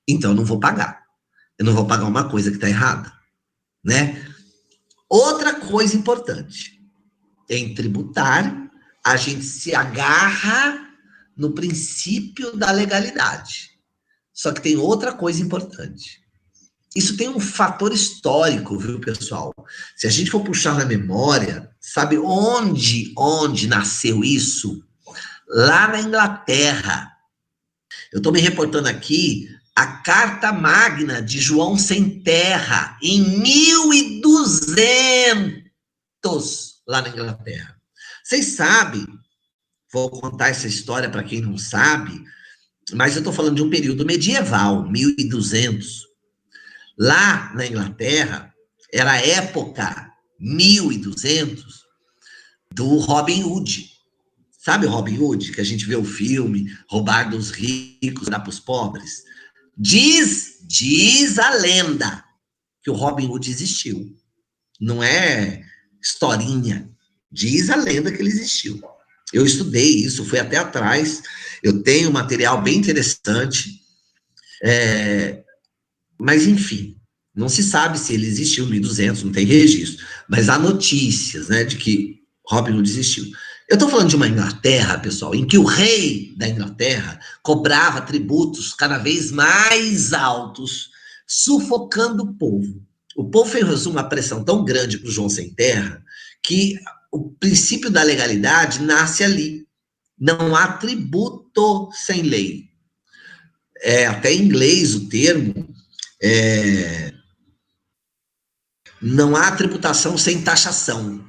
Então, eu não vou pagar. Eu não vou pagar uma coisa que está errada, né? Outra coisa importante, em tributar, a gente se agarra no princípio da legalidade. Só que tem outra coisa importante. Isso tem um fator histórico, viu, pessoal? Se a gente for puxar na memória, sabe onde nasceu isso? Lá na Inglaterra. Eu estou me reportando aqui a Carta Magna de João Sem Terra, em 1200, lá na Inglaterra. Vocês sabem, vou contar essa história para quem não sabe, mas eu estou falando de um período medieval, 1200. Lá na Inglaterra, era a época 1200 do Robin Hood. Sabe o Robin Hood? Que a gente vê o filme, roubar dos ricos, dar para os pobres. Diz a lenda que o Robin Hood existiu. Não é historinha. Diz a lenda que ele existiu. Eu estudei isso, fui até atrás. Eu tenho material bem interessante. Mas, enfim, não se sabe se ele existiu em 1200, não tem registro. Mas há notícias, né, de que Robin Hood existiu. Eu estou falando de uma Inglaterra, pessoal, em que o rei da Inglaterra cobrava tributos cada vez mais altos, sufocando o povo. O povo fez uma pressão tão grande para o João Sem Terra que o princípio da legalidade nasce ali. Não há tributo sem lei. Até em inglês o termo, não há tributação sem taxação.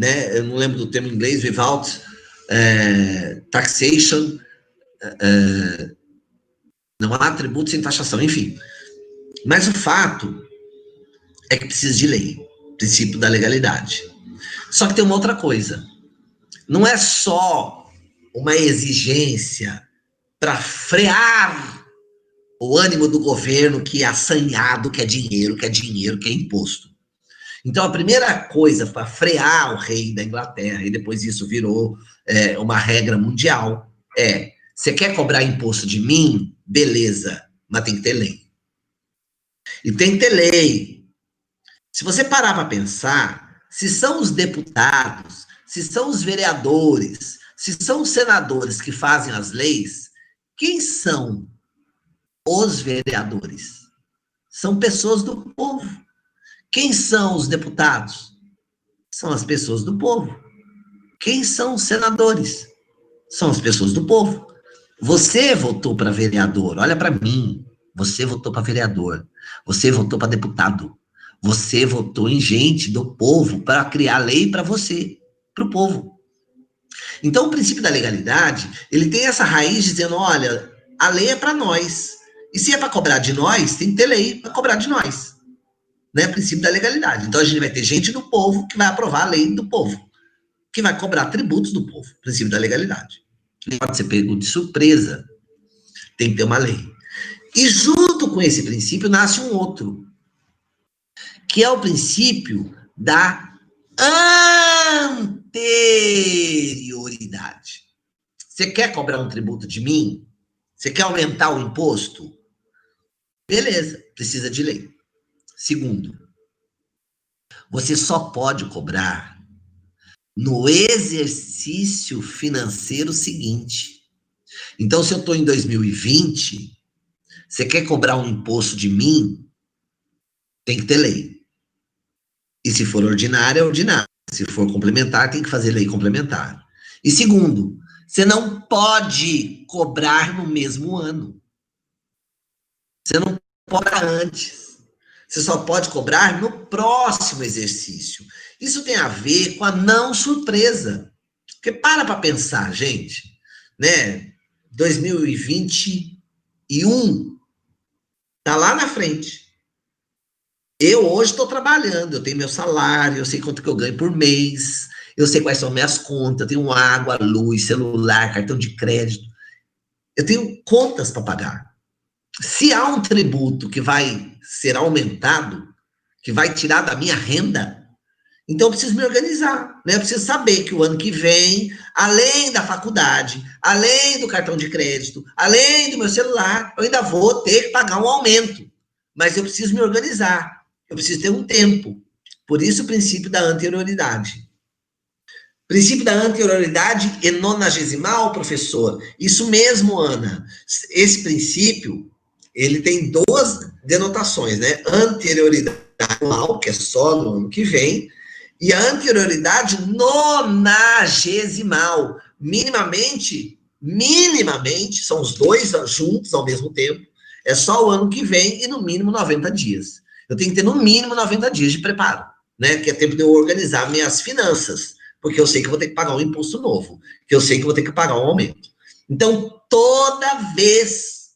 Né? Eu não lembro do termo em inglês, without taxation, não há tributo sem taxação, enfim. Mas o fato é que precisa de lei, princípio da legalidade. Só que tem uma outra coisa, não é só uma exigência para frear o ânimo do governo que é assanhado, que é dinheiro, que é imposto. Então, a primeira coisa para frear o rei da Inglaterra, e depois isso virou uma regra mundial, você quer cobrar imposto de mim? Beleza, mas tem que ter lei. E tem que ter lei. Se você parar para pensar, se são os deputados, se são os vereadores, se são os senadores que fazem as leis, quem são os vereadores? São pessoas do povo. Quem são os deputados? São as pessoas do povo. Quem são os senadores? São as pessoas do povo. Você votou para vereador, olha para mim. Você votou para vereador. Você votou para deputado. Você votou em gente do povo para criar lei para você, para o povo. Então, o princípio da legalidade, ele tem essa raiz dizendo, olha, a lei é para nós. E se é para cobrar de nós, tem que ter lei para cobrar de nós. Né, princípio da legalidade. Então, a gente vai ter gente do povo que vai aprovar a lei do povo, que vai cobrar tributos do povo, princípio da legalidade. Ele pode ser pego de surpresa. Tem que ter uma lei. E junto com esse princípio nasce um outro, que é o princípio da anterioridade. Você quer cobrar um tributo de mim? Você quer aumentar o imposto? Beleza, precisa de lei. Segundo, você só pode cobrar no exercício financeiro seguinte. Então, se eu estou em 2020, você quer cobrar um imposto de mim, tem que ter lei. E se for ordinária, é ordinária. Se for complementar, tem que fazer lei complementar. E segundo, você não pode cobrar no mesmo ano. Você não cobra antes. Você só pode cobrar no próximo exercício. Isso tem a ver com a não surpresa. Porque para pensar, gente, né? 2021 tá lá na frente. Eu hoje estou trabalhando, eu tenho meu salário, eu sei quanto que eu ganho por mês, eu sei quais são minhas contas, eu tenho água, luz, celular, cartão de crédito. Eu tenho contas para pagar. Se há um tributo que vai ser aumentado, que vai tirar da minha renda, então eu preciso me organizar, né? Eu preciso saber que o ano que vem, além da faculdade, além do cartão de crédito, além do meu celular, eu ainda vou ter que pagar um aumento. Mas eu preciso me organizar, eu preciso ter um tempo. Por isso o princípio da anterioridade. Princípio da anterioridade e nonagesimal, professor. Isso mesmo, Ana. Esse princípio, ele tem duas denotações, né? Anterioridade anual, que é só no ano que vem, e a anterioridade nonagesimal. Minimamente, são os dois juntos ao mesmo tempo, é só o ano que vem e no mínimo 90 dias. Eu tenho que ter no mínimo 90 dias de preparo, né? Que é tempo de eu organizar minhas finanças, porque eu sei que eu vou ter que pagar um imposto novo, que eu sei que eu vou ter que pagar um aumento. Então, toda vez,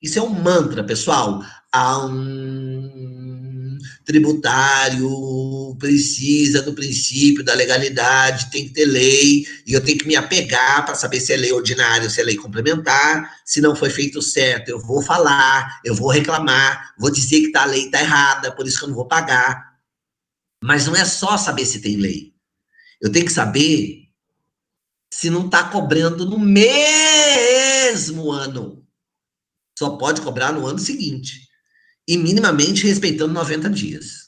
isso é um mantra, pessoal, há um tributário precisa do princípio da legalidade, tem que ter lei, e eu tenho que me apegar para saber se é lei ordinária ou se é lei complementar. Se não foi feito certo, eu vou falar, eu vou reclamar, vou dizer que a lei está errada, por isso que eu não vou pagar. Mas não é só saber se tem lei. Eu tenho que saber se não está cobrando no mesmo ano. Só pode cobrar no ano seguinte. E minimamente respeitando 90 dias.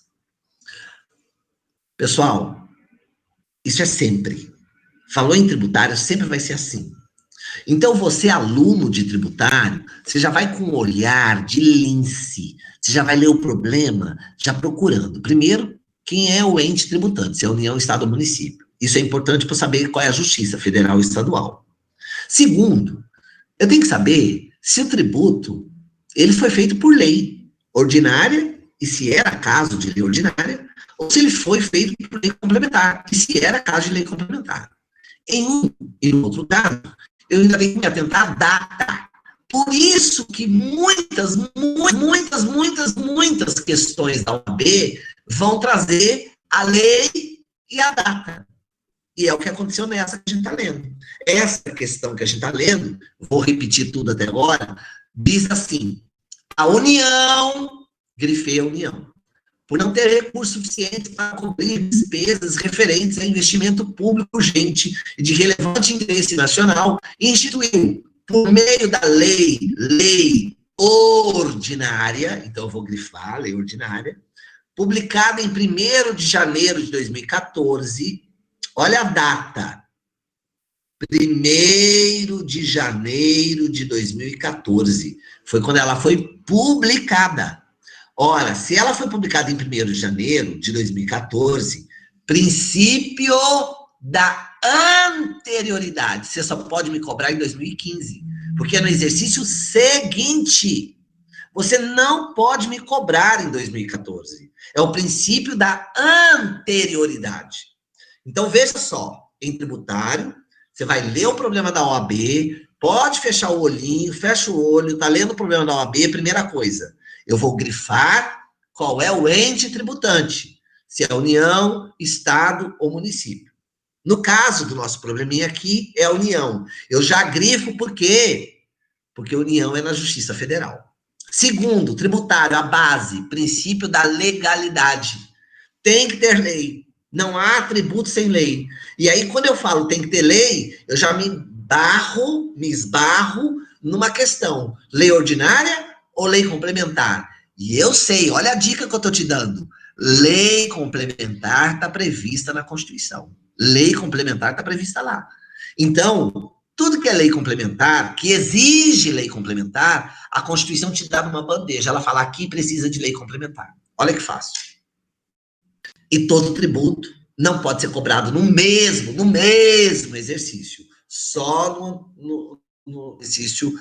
Pessoal, isso é sempre. Falou em tributário, sempre vai ser assim. Então, você, aluno de tributário, você já vai com um olhar de lince. Você já vai ler o problema já procurando. Primeiro, quem é o ente tributante, se é a União, Estado ou Município. Isso é importante para saber qual é a justiça federal e estadual. Segundo, eu tenho que saber se o tributo ele foi feito por lei ordinária, e se era caso de lei ordinária, ou se ele foi feito por lei complementar, e se era caso de lei complementar. Em um e no outro caso, eu ainda tenho que me atentar à data. Por isso que muitas questões da OAB vão trazer a lei e a data. E é o que aconteceu nessa que a gente está lendo. Essa questão que a gente está lendo, vou repetir tudo até agora, diz assim: a União, grifei a União, por não ter recursos suficientes para cobrir despesas referentes a investimento público urgente e de relevante interesse nacional, instituiu, por meio da lei ordinária, então eu vou grifar, lei ordinária, publicada em 1º de janeiro de 2014, olha a data, 1º de janeiro de 2014, foi quando ela foi publicada. Ora, se ela foi publicada em 1º de janeiro de 2014, princípio da anterioridade, você só pode me cobrar em 2015, porque é no exercício seguinte. Você não pode me cobrar em 2014. É o princípio da anterioridade. Então, veja só, em tributário, você vai ler o problema da OAB, pode fechar o olhinho, fecha o olho, tá lendo o problema da OAB, primeira coisa, eu vou grifar qual é o ente tributante, se é União, Estado ou município. No caso do nosso probleminha aqui, é a união. Eu já grifo por quê? Porque a união é na Justiça Federal. Segundo, tributário, a base, princípio da legalidade. Tem que ter lei. Não há tributo sem lei. E aí, quando eu falo tem que ter lei, eu já me esbarro numa questão. Lei ordinária ou lei complementar? E eu sei, olha a dica que eu estou te dando. Lei complementar está prevista na Constituição. Lei complementar está prevista lá. Então, tudo que é lei complementar, que exige lei complementar, a Constituição te dá numa bandeja. Ela fala aqui precisa de lei complementar. Olha que fácil. E todo tributo não pode ser cobrado no mesmo exercício. Só no exercício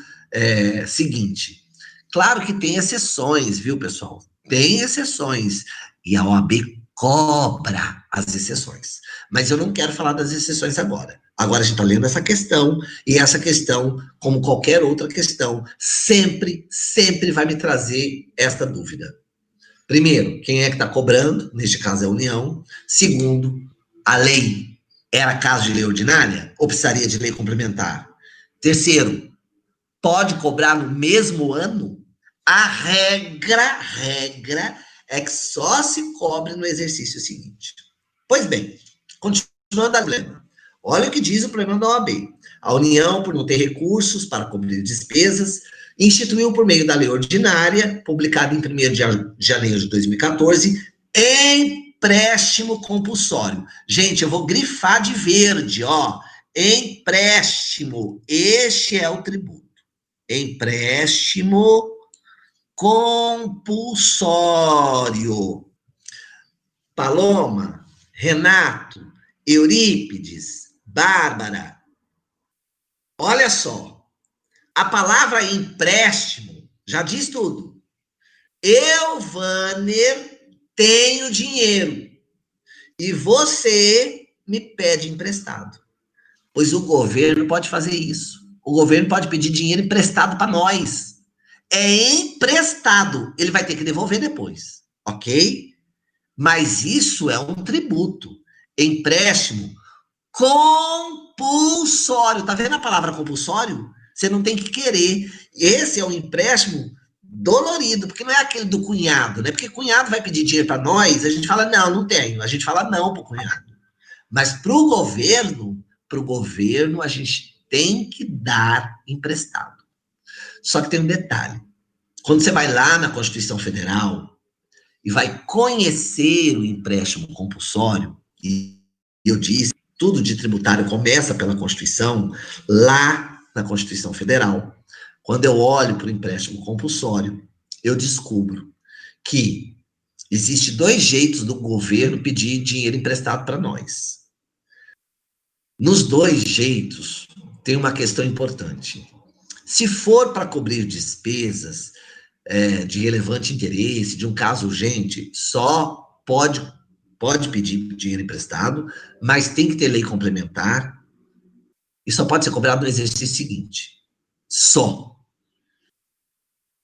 seguinte. Claro que tem exceções, viu, pessoal? Tem exceções. E a OAB cobra as exceções. Mas eu não quero falar das exceções agora. Agora a gente está lendo essa questão, e essa questão, como qualquer outra questão, sempre vai me trazer esta dúvida. Primeiro, quem é que está cobrando? Neste caso é a União. Segundo, a lei era caso de lei ordinária ou precisaria de lei complementar? Terceiro, pode cobrar no mesmo ano? A regra é que só se cobre no exercício seguinte. Pois bem, continuando a problema. Olha o que diz o problema da OAB. A União, por não ter recursos para cobrir despesas, instituiu por meio da lei ordinária, publicada em 1º de janeiro de 2014, empréstimo compulsório. Gente, eu vou grifar de verde, ó. Empréstimo, este é o tributo. Empréstimo compulsório. Paloma, Renato, Eurípides, Bárbara, olha só, a palavra empréstimo já diz tudo. Eu, Vâner, tenho dinheiro e você me pede emprestado. Pois o governo pode fazer isso. O governo pode pedir dinheiro emprestado para nós. É emprestado. Ele vai ter que devolver depois, ok? Mas isso é um tributo. Empréstimo compulsório. Tá vendo a palavra compulsório? Você não tem que querer. Esse é um empréstimo dolorido, porque não é aquele do cunhado, né? Porque cunhado vai pedir dinheiro para nós, a gente fala, não tenho. A gente fala não pro cunhado. Mas para o governo, a gente tem que dar emprestado. Só que tem um detalhe. Quando você vai lá na Constituição Federal e vai conhecer o empréstimo compulsório, e eu disse, tudo de tributário começa pela Constituição, lá na Constituição Federal, quando eu olho para o empréstimo compulsório, eu descubro que existe 2 jeitos do governo pedir dinheiro emprestado para nós. Nos 2 jeitos, tem uma questão importante. Se for para cobrir despesas de relevante interesse, de um caso urgente, só pode pedir dinheiro emprestado, mas tem que ter lei complementar e só pode ser cobrado no exercício seguinte. Só.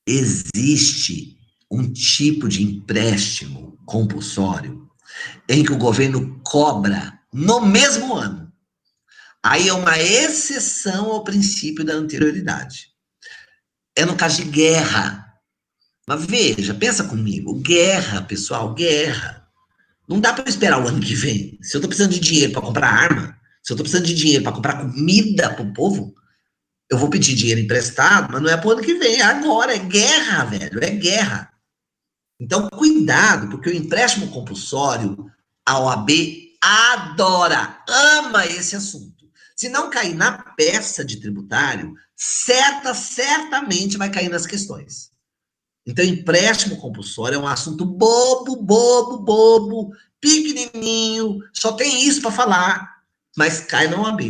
Existe um tipo de empréstimo compulsório em que o governo cobra no mesmo ano. Aí é uma exceção ao princípio da anterioridade. É no caso de guerra. Mas veja, pensa comigo, guerra, pessoal, guerra. Não dá para esperar o ano que vem. Se eu estou precisando de dinheiro para comprar arma, se eu estou precisando de dinheiro para comprar comida para o povo, eu vou pedir dinheiro emprestado, mas não é para o ano que vem, é agora, é guerra, velho, é guerra. Então, cuidado, porque o empréstimo compulsório, a OAB adora, ama esse assunto. Se não cair na peça de tributário, certamente vai cair nas questões. Então, empréstimo compulsório é um assunto bobo, pequenininho, só tem isso para falar, mas cai na OAB.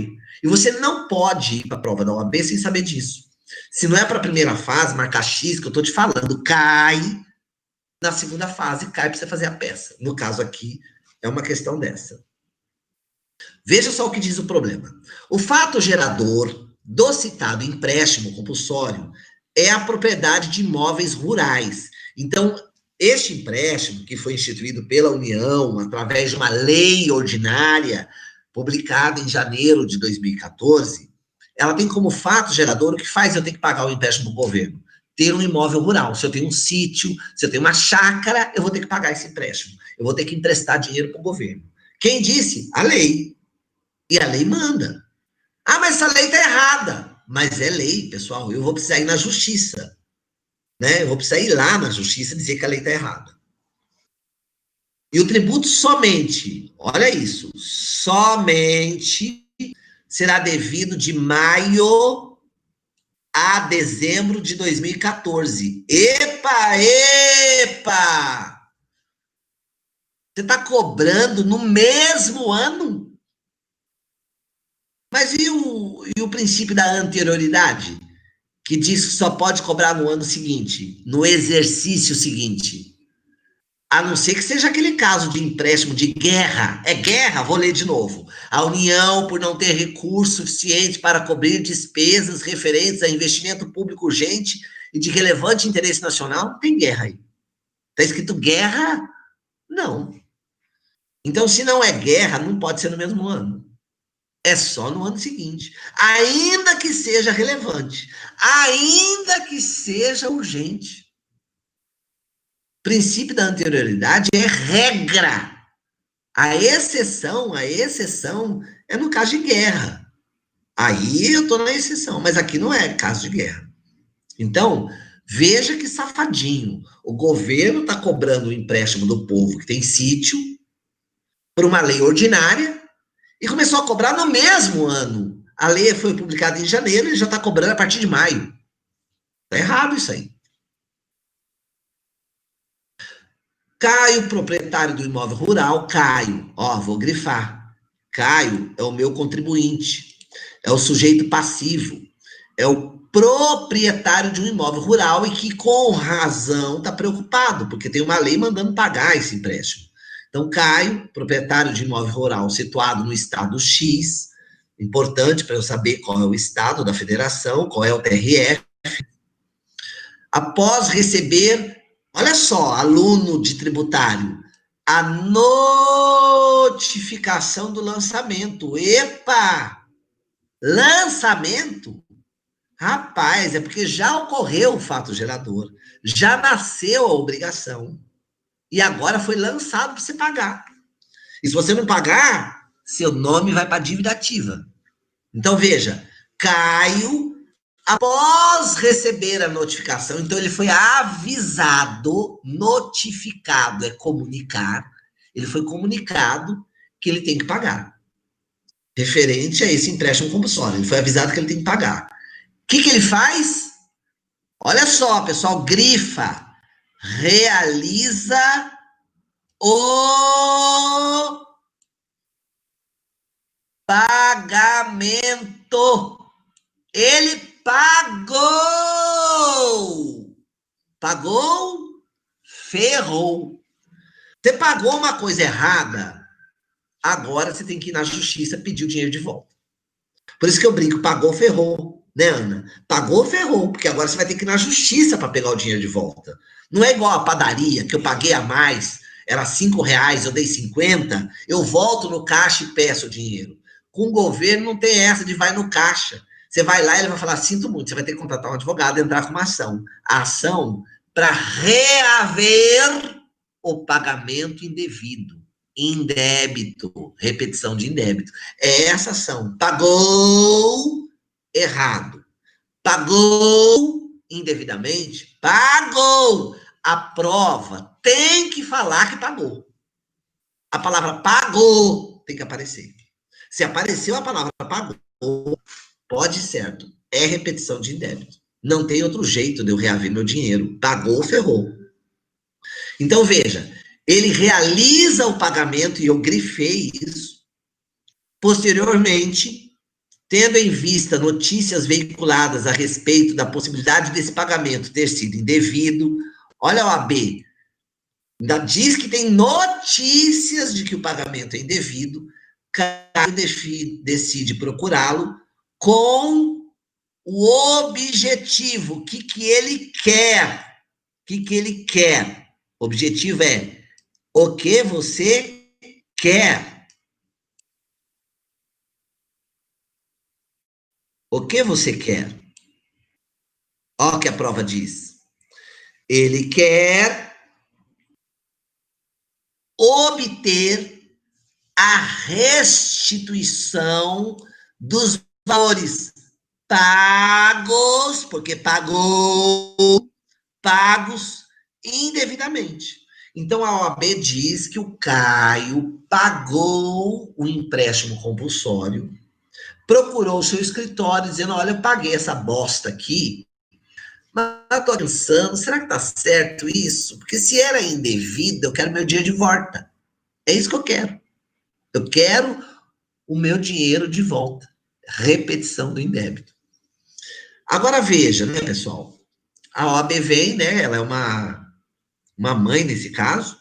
E você não pode ir para a prova da OAB sem saber disso. Se não é para a primeira fase, marcar X, que eu estou te falando, cai na segunda fase, cai para você fazer a peça. No caso aqui, é uma questão dessa. Veja só o que diz o problema. O fato gerador do citado empréstimo compulsório é a propriedade de imóveis rurais. Então, este empréstimo, que foi instituído pela União, através de uma lei ordinária, publicada em janeiro de 2014, ela tem como fato gerador o que faz eu ter que pagar o empréstimo do governo. Ter um imóvel rural. Se eu tenho um sítio, se eu tenho uma chácara, eu vou ter que pagar esse empréstimo. Eu vou ter que emprestar dinheiro para o governo. Quem disse? A lei. E a lei manda. Ah, mas essa lei está errada. Mas é lei, pessoal. Eu vou precisar ir na justiça. Né? Eu vou precisar ir lá na justiça dizer que a lei está errada. E o tributo somente, olha isso, somente será devido de maio a dezembro de 2014. Epa, epa! Você está cobrando no mesmo ano? Mas e o princípio da anterioridade? Que diz que só pode cobrar no ano seguinte, no exercício seguinte. A não ser que seja aquele caso de empréstimo de guerra. É guerra? Vou ler de novo. A União, por não ter recurso suficiente para cobrir despesas referentes a investimento público urgente e de relevante interesse nacional, tem guerra aí. Está escrito guerra? Não. Então, se não é guerra, não pode ser no mesmo ano. É só no ano seguinte. Ainda que seja relevante. Ainda que seja urgente. Princípio da anterioridade é regra. A exceção é no caso de guerra. Aí eu estou na exceção, mas aqui não é caso de guerra. Então, veja que safadinho. O governo está cobrando o empréstimo do povo que tem sítio por uma lei ordinária e começou a cobrar no mesmo ano. A lei foi publicada em janeiro e já está cobrando a partir de maio. Está errado isso aí. Caio, proprietário do imóvel rural, Caio, ó, vou grifar. Caio é o meu contribuinte, é o sujeito passivo, é o proprietário de um imóvel rural e que, com razão, está preocupado, porque tem uma lei mandando pagar esse empréstimo. Então, Caio, proprietário de imóvel rural situado no estado X, importante para eu saber qual é o estado da federação, qual é o TRF, após receber, olha só, aluno de tributário, a notificação do lançamento. Epa! Lançamento? Rapaz, é porque já ocorreu o fato gerador, já nasceu a obrigação e agora foi lançado para você pagar. E se você não pagar, seu nome vai para a dívida ativa. Então veja, Caio, após receber a notificação, então ele foi avisado, notificado, é comunicar, ele foi comunicado que ele tem que pagar. Referente a esse empréstimo compulsório, ele foi avisado que ele tem que pagar. O que ele faz? Olha só, pessoal, grifa. Realiza o pagamento. Ele pagou. Pagou, ferrou. Você pagou uma coisa errada, agora você tem que ir na justiça pedir o dinheiro de volta. Por isso que eu brinco, pagou, ferrou, né, Ana? Pagou, ferrou, porque agora você vai ter que ir na justiça para pegar o dinheiro de volta. Não é igual a padaria, que eu paguei a mais, era R$ 5, eu dei 50, eu volto no caixa e peço o dinheiro. Com o governo não tem essa de vai no caixa. Você vai lá e ele vai falar, sinto muito, você vai ter que contratar um advogado e entrar com uma ação. A ação para reaver o pagamento indevido. Indébito, repetição de indébito. É essa ação. Pagou errado. Pagou indevidamente? Pagou. A prova tem que falar que pagou. A palavra pagou tem que aparecer. Se apareceu a palavra pagou, pode certo. É repetição de indébito. Não tem outro jeito de eu reaver meu dinheiro. Pagou, ferrou. Então, veja, ele realiza o pagamento, e eu grifei isso. Posteriormente, tendo em vista notícias veiculadas a respeito da possibilidade desse pagamento ter sido indevido, olha a OAB, ainda diz que tem notícias de que o pagamento é indevido, Caio decide procurá-lo com o objetivo, o que ele quer, o que ele quer. O objetivo é o que você quer. O que você quer? Olha o que a prova diz. Ele quer obter a restituição dos valores pagos, porque pagos indevidamente. Então a OAB diz que o Caio pagou o empréstimo compulsório, procurou o seu escritório dizendo: olha, eu paguei essa bosta aqui, mas eu tô pensando, será que tá certo isso? Porque se era indevido, eu quero meu dinheiro de volta. É isso que eu quero. Eu quero o meu dinheiro de volta. Repetição do indébito. Agora veja, né, pessoal? A OAB vem, né? Ela é uma mãe nesse caso.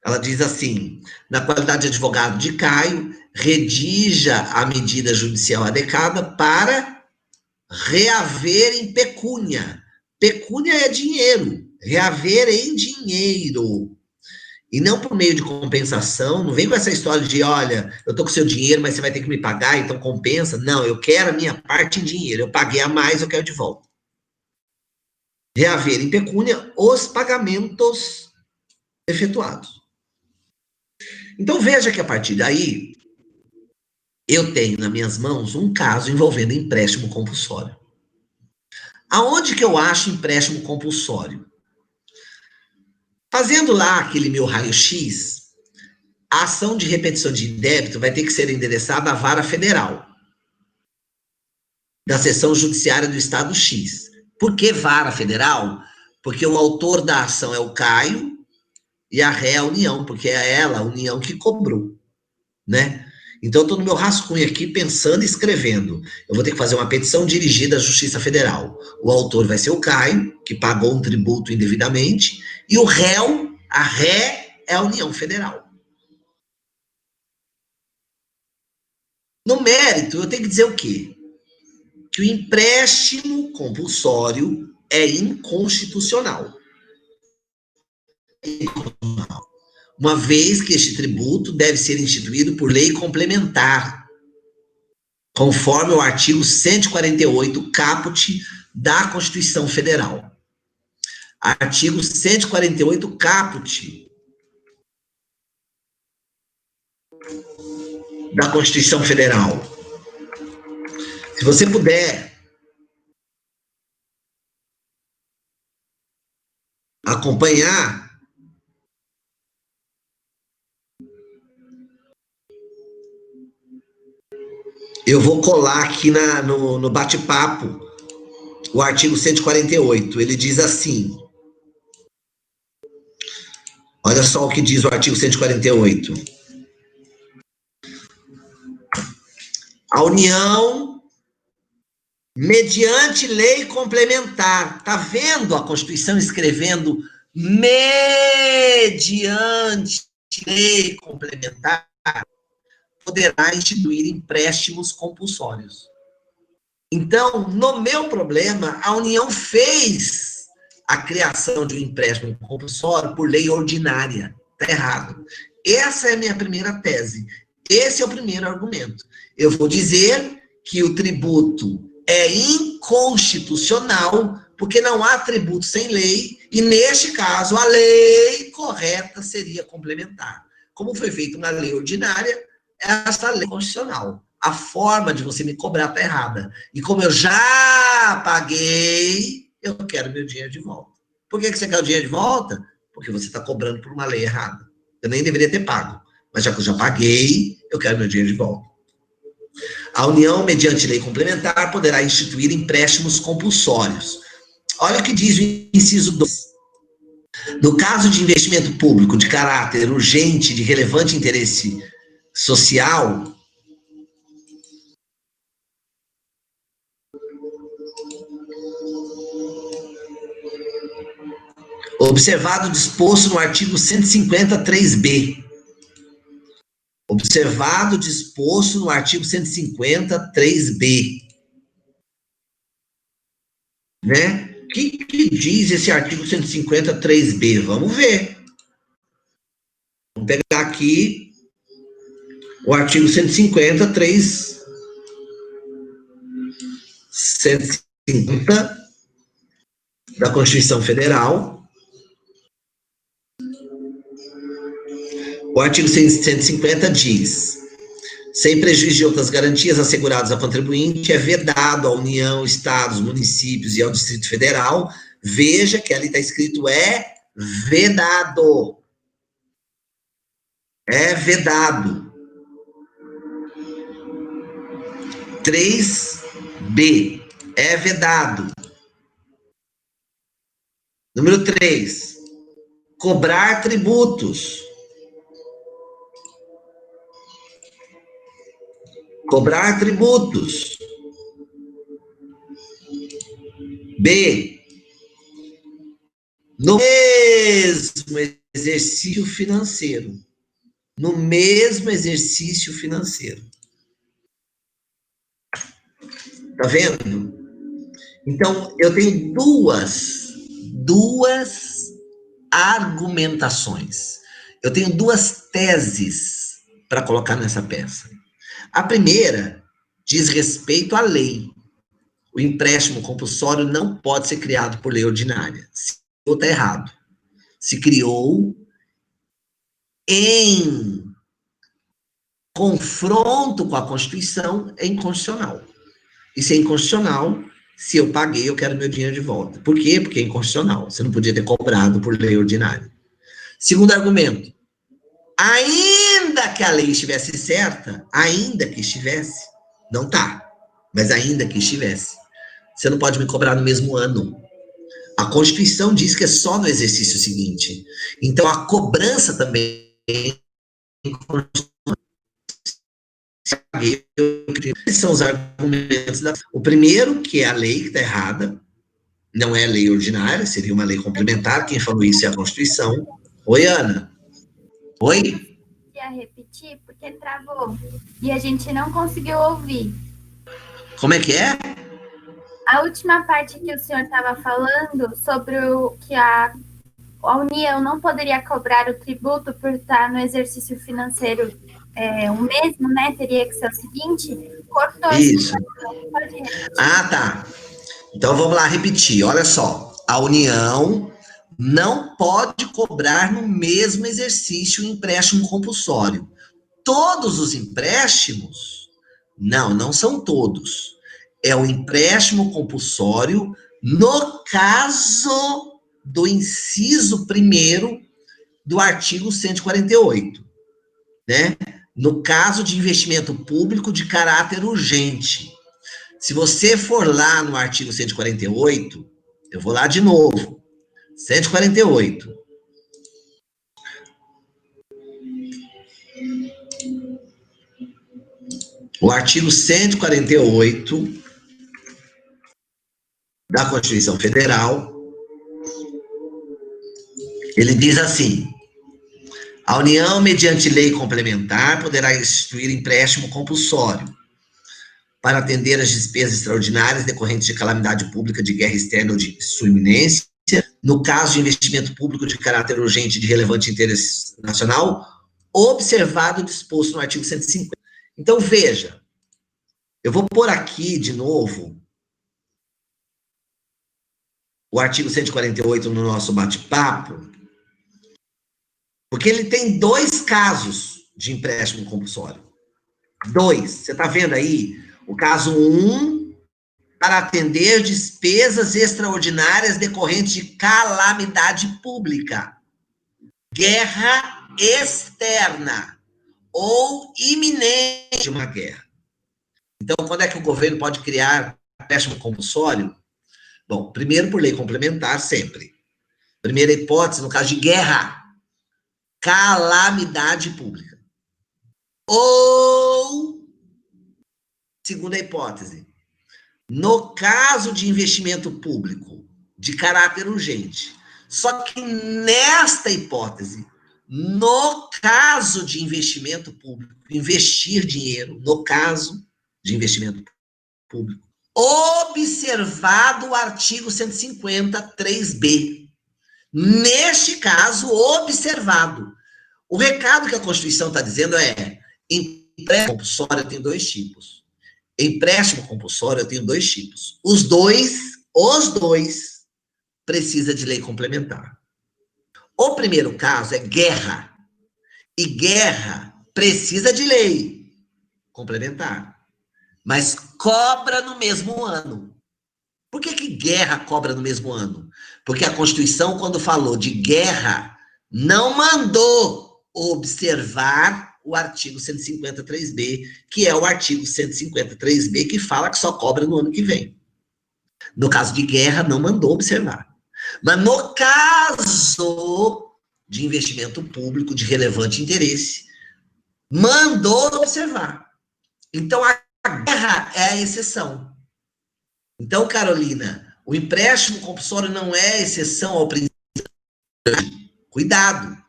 Ela diz assim: na qualidade de advogado de Caio, redija a medida judicial adequada para reaver em pecúnia. Pecúnia é dinheiro, reaver em dinheiro. E não por meio de compensação, não vem com essa história de, olha, eu tô com seu dinheiro, mas você vai ter que me pagar, então compensa. Não, eu quero a minha parte em dinheiro. Eu paguei a mais, eu quero de volta. Reaver em pecúnia os pagamentos efetuados. Então veja que a partir daí, eu tenho nas minhas mãos um caso envolvendo empréstimo compulsório. Aonde que eu acho empréstimo compulsório? Fazendo lá aquele meu raio-x, a ação de repetição de débito vai ter que ser endereçada à vara federal, da seção judiciária do estado X. Por que vara federal? Porque o autor da ação é o Caio e a ré é a União, porque é ela, a União, que cobrou, né? Então, eu estou no meu rascunho aqui, pensando e escrevendo. Eu vou ter que fazer uma petição dirigida à Justiça Federal. O autor vai ser o Caio, que pagou um tributo indevidamente, e o réu, a ré, é a União Federal. No mérito, eu tenho que dizer o quê? Que o empréstimo compulsório é inconstitucional. Uma vez que este tributo deve ser instituído por lei complementar, conforme o artigo 148, caput da Constituição Federal. Artigo 148, caput da Constituição Federal. Se você puder acompanhar, eu vou colar aqui no bate-papo o artigo 148. Ele diz assim: olha só o que diz o artigo 148. A União, mediante lei complementar, tá vendo a Constituição escrevendo mediante lei complementar, poderá instituir empréstimos compulsórios. Então, no meu problema, a União fez a criação de um empréstimo compulsório por lei ordinária. Está errado. Essa é a minha primeira tese. Esse é o primeiro argumento. Eu vou dizer que o tributo é inconstitucional, porque não há tributo sem lei, e neste caso a lei correta seria complementar. Como foi feito na lei ordinária, essa lei constitucional. A forma de você me cobrar está errada. E como eu já paguei, eu quero meu dinheiro de volta. Por que você quer o dinheiro de volta? Porque você está cobrando por uma lei errada. Eu nem deveria ter pago. Mas já que eu já paguei, eu quero meu dinheiro de volta. A União, mediante lei complementar, poderá instituir empréstimos compulsórios. Olha o que diz o inciso 2. No caso de investimento público de caráter urgente, de relevante interesse social, observado o disposto no artigo 153b. Observado o disposto no artigo 153b. Né? O que diz esse artigo 153b? Vamos ver. Vamos pegar aqui o artigo 153. 150 da Constituição Federal. O artigo 150 diz: sem prejuízo de outras garantias asseguradas ao contribuinte, é vedado à União, Estados, municípios e ao Distrito Federal. Veja que ali está escrito é vedado. É vedado. 3B. É vedado. Número 3. Cobrar tributos. Cobrar tributos. B. No mesmo exercício financeiro. No mesmo exercício financeiro. Tá vendo? Então, eu tenho duas argumentações. Eu tenho duas teses para colocar nessa peça. A primeira diz respeito à lei. O empréstimo compulsório não pode ser criado por lei ordinária. Se está errado. Se criou em confronto com a Constituição, é inconstitucional. E se é inconstitucional, se eu paguei, eu quero meu dinheiro de volta. Por quê? Porque é inconstitucional. Você não podia ter cobrado por lei ordinária. Segundo argumento, ainda que a lei estivesse certa, ainda que estivesse, não tá, mas ainda que estivesse, você não pode me cobrar no mesmo ano. A Constituição diz que é só no exercício seguinte. Então, a cobrança também é inconstitucional. Esses são os argumentos. O primeiro, que é a lei que está errada, não é lei ordinária, seria uma lei complementar. Quem falou isso é a Constituição. Oi, Ana. Oi? Ia repetir porque travou e a gente não conseguiu ouvir. Como é que é? A última parte que o senhor estava falando sobre o que a União não poderia cobrar o tributo por estar no exercício financeiro o mesmo, né? Teria que ser o seguinte, cortou. Isso. Ah, tá. Então vamos lá repetir. Olha só, a União não pode cobrar no mesmo exercício empréstimo compulsório. Todos os empréstimos? Não são todos. É o empréstimo compulsório no caso do inciso 1º do artigo 148, né? No caso de investimento público de caráter urgente. Se você for lá no artigo 148, eu vou lá de novo. 148. O artigo 148 da Constituição Federal, ele diz assim: a União, mediante lei complementar, poderá instituir empréstimo compulsório para atender às despesas extraordinárias decorrentes de calamidade pública, de guerra externa ou de sua iminência, no caso de investimento público de caráter urgente de relevante interesse nacional, observado o disposto no artigo 150. Então, veja, eu vou pôr aqui de novo o artigo 148 no nosso bate-papo, porque ele tem dois casos de empréstimo compulsório. Dois. Você está vendo aí? O caso 1, para atender despesas extraordinárias decorrentes de calamidade pública, guerra externa ou iminente de uma guerra. Então, quando é que o governo pode criar empréstimo compulsório? Bom, primeiro por lei complementar, sempre. Primeira hipótese, no caso de guerra, calamidade pública. Ou, segunda hipótese, no caso de investimento público de caráter urgente. Só que nesta hipótese, no caso de investimento público, investir dinheiro, no caso de investimento público, observado o artigo 150, 3B. Neste caso, observado. O recado que a Constituição está dizendo é: empréstimo compulsório tem dois tipos. Empréstimo compulsório, eu tenho dois tipos. Os dois precisa de lei complementar. O primeiro caso é guerra. E guerra precisa de lei complementar. Mas cobra no mesmo ano. Por que guerra cobra no mesmo ano? Porque a Constituição, quando falou de guerra, não mandou observar o artigo 153B, que é o artigo 153B que fala que só cobra no ano que vem. No caso de guerra, não mandou observar. Mas no caso de investimento público de relevante interesse, mandou observar. Então, a guerra é a exceção. Então, Carolina, o empréstimo compulsório não é exceção ao princípio. Cuidado.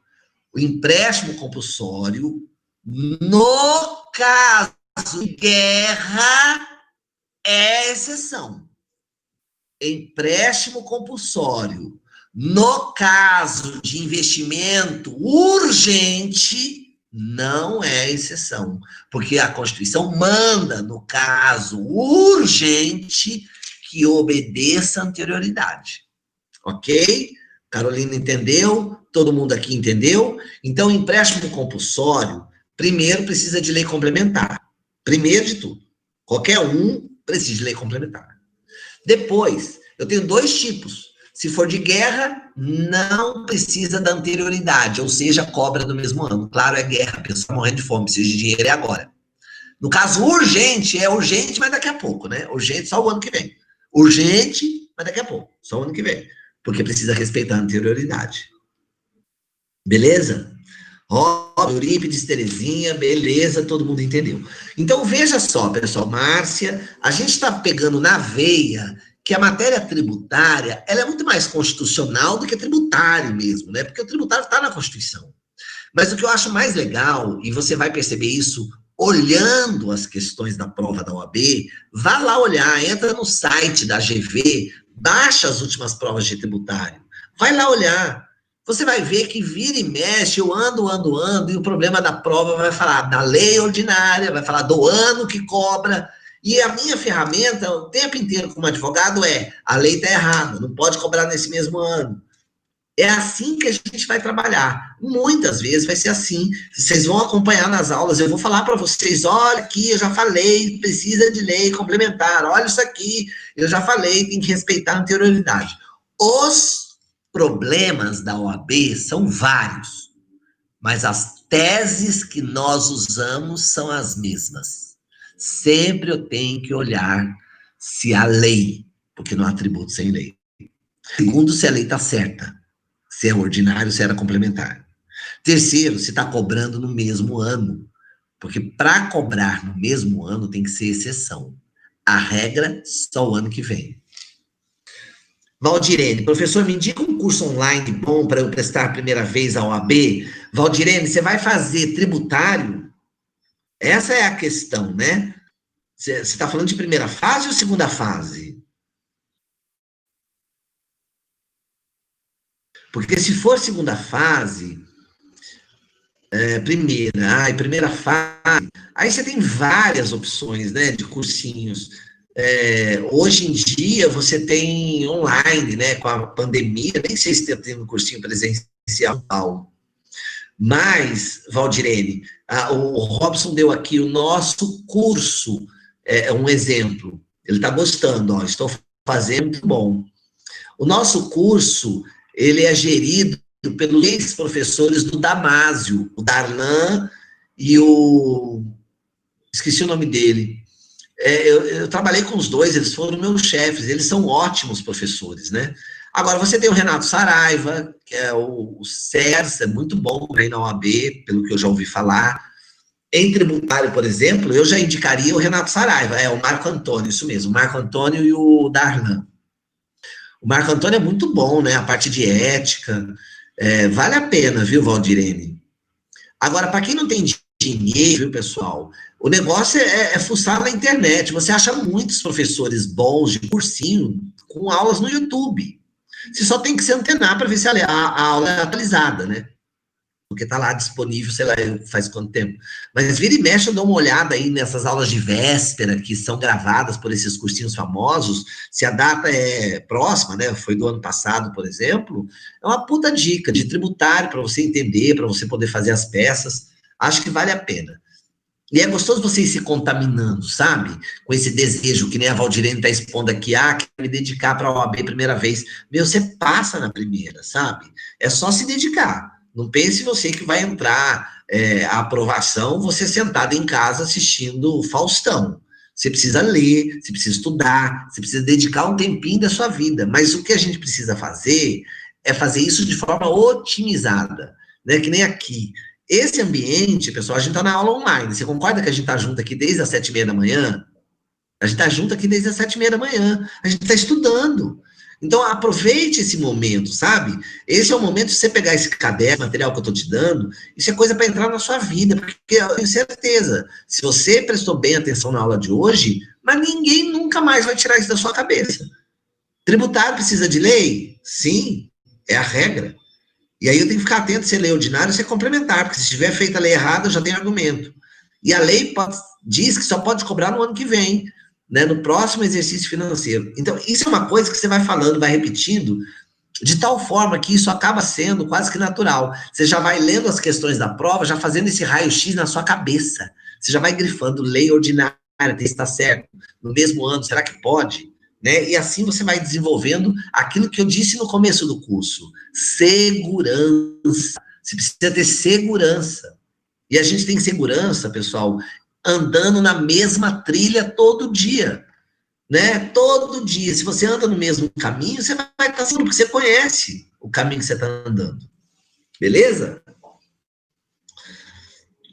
O empréstimo compulsório, no caso de guerra, é exceção. Empréstimo compulsório, no caso de investimento urgente, não é exceção, porque a Constituição manda, no caso urgente, que obedeça a anterioridade. Ok? Carolina entendeu? Todo mundo aqui entendeu? Então, empréstimo compulsório, primeiro precisa de lei complementar. Primeiro de tudo. Qualquer um precisa de lei complementar. Depois, eu tenho dois tipos. Se for de guerra, não precisa da anterioridade, ou seja, cobra no mesmo ano. Claro, é guerra, a pessoa morrendo de fome, precisa de dinheiro, é agora. No caso urgente, é urgente, mas daqui a pouco, né? Urgente só o ano que vem. Urgente, mas daqui a pouco, só o ano que vem. Porque precisa respeitar a anterioridade. Beleza? Ó, Eurípides, Terezinha, beleza, todo mundo entendeu. Então, veja só, pessoal, Márcia, a gente está pegando na veia que a matéria tributária, ela é muito mais constitucional do que tributário mesmo, né? Porque o tributário está na Constituição. Mas o que eu acho mais legal, e você vai perceber isso olhando as questões da prova da OAB, vá lá olhar, entra no site da AGV, baixa as últimas provas de tributário, vai lá olhar. Você vai ver que vira e mexe, eu ando, e o problema da prova vai falar da lei ordinária, vai falar do ano que cobra, e a minha ferramenta, o tempo inteiro como advogado, a lei está errada, não pode cobrar nesse mesmo ano. É assim que a gente vai trabalhar. Muitas vezes vai ser assim. Vocês vão acompanhar nas aulas, eu vou falar para vocês, olha aqui, eu já falei, precisa de lei complementar, olha isso aqui, eu já falei, tem que respeitar a anterioridade. Os problemas da OAB são vários, mas as teses que nós usamos são as mesmas. Sempre eu tenho que olhar se há lei, porque não há tributo sem lei. Segundo, se a lei está certa, se é ordinário, se era complementar. Terceiro, se está cobrando no mesmo ano, porque para cobrar no mesmo ano tem que ser exceção. A regra, só o ano que vem. Valdirene, professor, me indica um curso online bom para eu prestar a primeira vez a OAB? Valdirene, você vai fazer tributário? Essa é a questão, né? Você está falando de primeira fase ou segunda fase? Porque se for segunda fase, primeira fase, aí você tem várias opções, né, de cursinhos. Hoje em dia você tem online, né, com a pandemia, nem sei se tem um cursinho presencial, mas, Valdirene, o Robson deu aqui o nosso curso, um exemplo, ele está gostando, ó, estou fazendo muito bom. O nosso curso, ele é gerido pelos ex-professores do Damásio, o Darlan e esqueci o nome dele. Eu trabalhei com os dois, eles foram meus chefes, eles são ótimos professores, né? Agora, você tem o Renato Saraiva, que é o CERS, é muito bom aí na OAB, pelo que eu já ouvi falar. Em tributário, por exemplo, eu já indicaria o Renato Saraiva, o Marco Antônio, isso mesmo, o Marco Antônio e o Darlan. O Marco Antônio é muito bom, né? A parte de ética, vale a pena, viu, Valdirene? Agora, para quem não tem dinheiro, viu, pessoal, o negócio é fuçar na internet. Você acha muitos professores bons de cursinho com aulas no YouTube. Você só tem que se antenar para ver se a aula é atualizada, né? porque está lá disponível, sei lá, faz quanto tempo. Mas vira e mexe, eu dou uma olhada aí nessas aulas de véspera, que são gravadas por esses cursinhos famosos, se a data é próxima, né, foi do ano passado, por exemplo, é uma puta dica de tributário para você entender, para você poder fazer as peças, acho que vale a pena. E é gostoso você ir se contaminando, sabe? Com esse desejo, que nem a Valdirene está expondo aqui, quero me dedicar para a OAB primeira vez. Meu, você passa na primeira, sabe? É só se dedicar. Não pense você que vai entrar a aprovação, você sentado em casa assistindo Faustão. Você precisa ler, você precisa estudar, você precisa dedicar um tempinho da sua vida. Mas o que a gente precisa fazer é fazer isso de forma otimizada, né? Que nem aqui. Esse ambiente, pessoal, a gente está na aula online. Você concorda que a gente está junto aqui desde as 7h30 da manhã? A gente está junto aqui desde as 7h30 da manhã. A gente está estudando. Então, aproveite esse momento, sabe? Esse é o momento de você pegar esse caderno, material que eu estou te dando, isso é coisa para entrar na sua vida, porque eu tenho certeza, se você prestou bem atenção na aula de hoje, mas ninguém nunca mais vai tirar isso da sua cabeça. Tributário precisa de lei? Sim, é a regra. E aí eu tenho que ficar atento se é lei ordinária ou se é complementar, porque se tiver feita a lei errada, eu já tenho argumento. E a lei diz que só pode cobrar no ano que vem, né, no próximo exercício financeiro. Então, isso é uma coisa que você vai falando, vai repetindo, de tal forma que isso acaba sendo quase que natural. Você já vai lendo as questões da prova, já fazendo esse raio-x na sua cabeça. Você já vai grifando lei ordinária, se está certo, no mesmo ano, será que pode? Né? E assim você vai desenvolvendo aquilo que eu disse no começo do curso, segurança. Você precisa ter segurança. E a gente tem segurança, pessoal, andando na mesma trilha todo dia, né? Todo dia. Se você anda no mesmo caminho, você vai estar seguro, porque você conhece o caminho que você está andando. Beleza?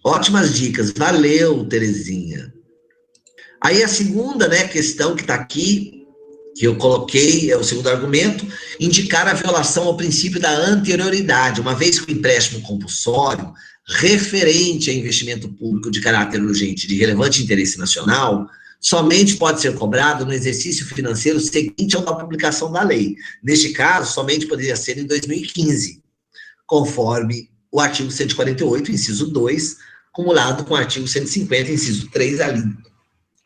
Ótimas dicas. Valeu, Terezinha. Aí a segunda, né, questão que está aqui, que eu coloquei, é o segundo argumento, indicar a violação ao princípio da anterioridade, uma vez que o empréstimo compulsório, referente a investimento público de caráter urgente de relevante interesse nacional, somente pode ser cobrado no exercício financeiro seguinte à publicação da lei. Neste caso, somente poderia ser em 2015, conforme o artigo 148, inciso 2, cumulado com o artigo 150, inciso 3,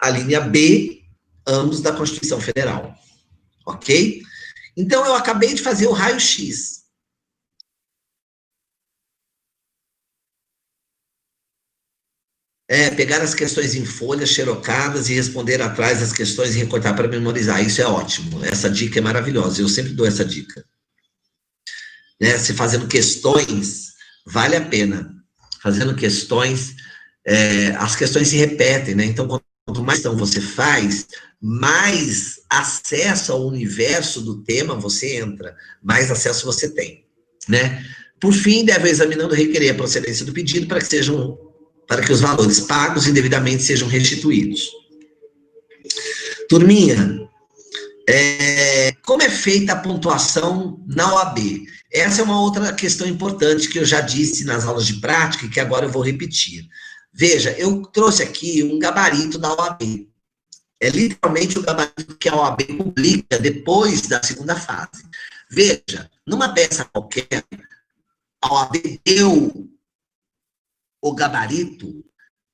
a linha B, ambos da Constituição Federal. Ok? Então, eu acabei de fazer o raio-x. Pegar as questões em folhas xerocadas e responder atrás das questões e recortar para memorizar. Isso é ótimo. Essa dica é maravilhosa. Eu sempre dou essa dica. Né? Se fazendo questões, vale a pena. Fazendo questões, as questões se repetem, né? Então, quanto mais então você faz, mais acesso ao universo do tema você entra, mais acesso você tem, né? Por fim, deve examinando requerer a procedência do pedido para que os valores pagos indevidamente sejam restituídos. Turminha, como é feita a pontuação na OAB? Essa é uma outra questão importante que eu já disse nas aulas de prática e que agora eu vou repetir. Veja, eu trouxe aqui um gabarito da OAB. É literalmente o gabarito que a OAB publica depois da segunda fase. Veja, numa peça qualquer, a OAB deu o gabarito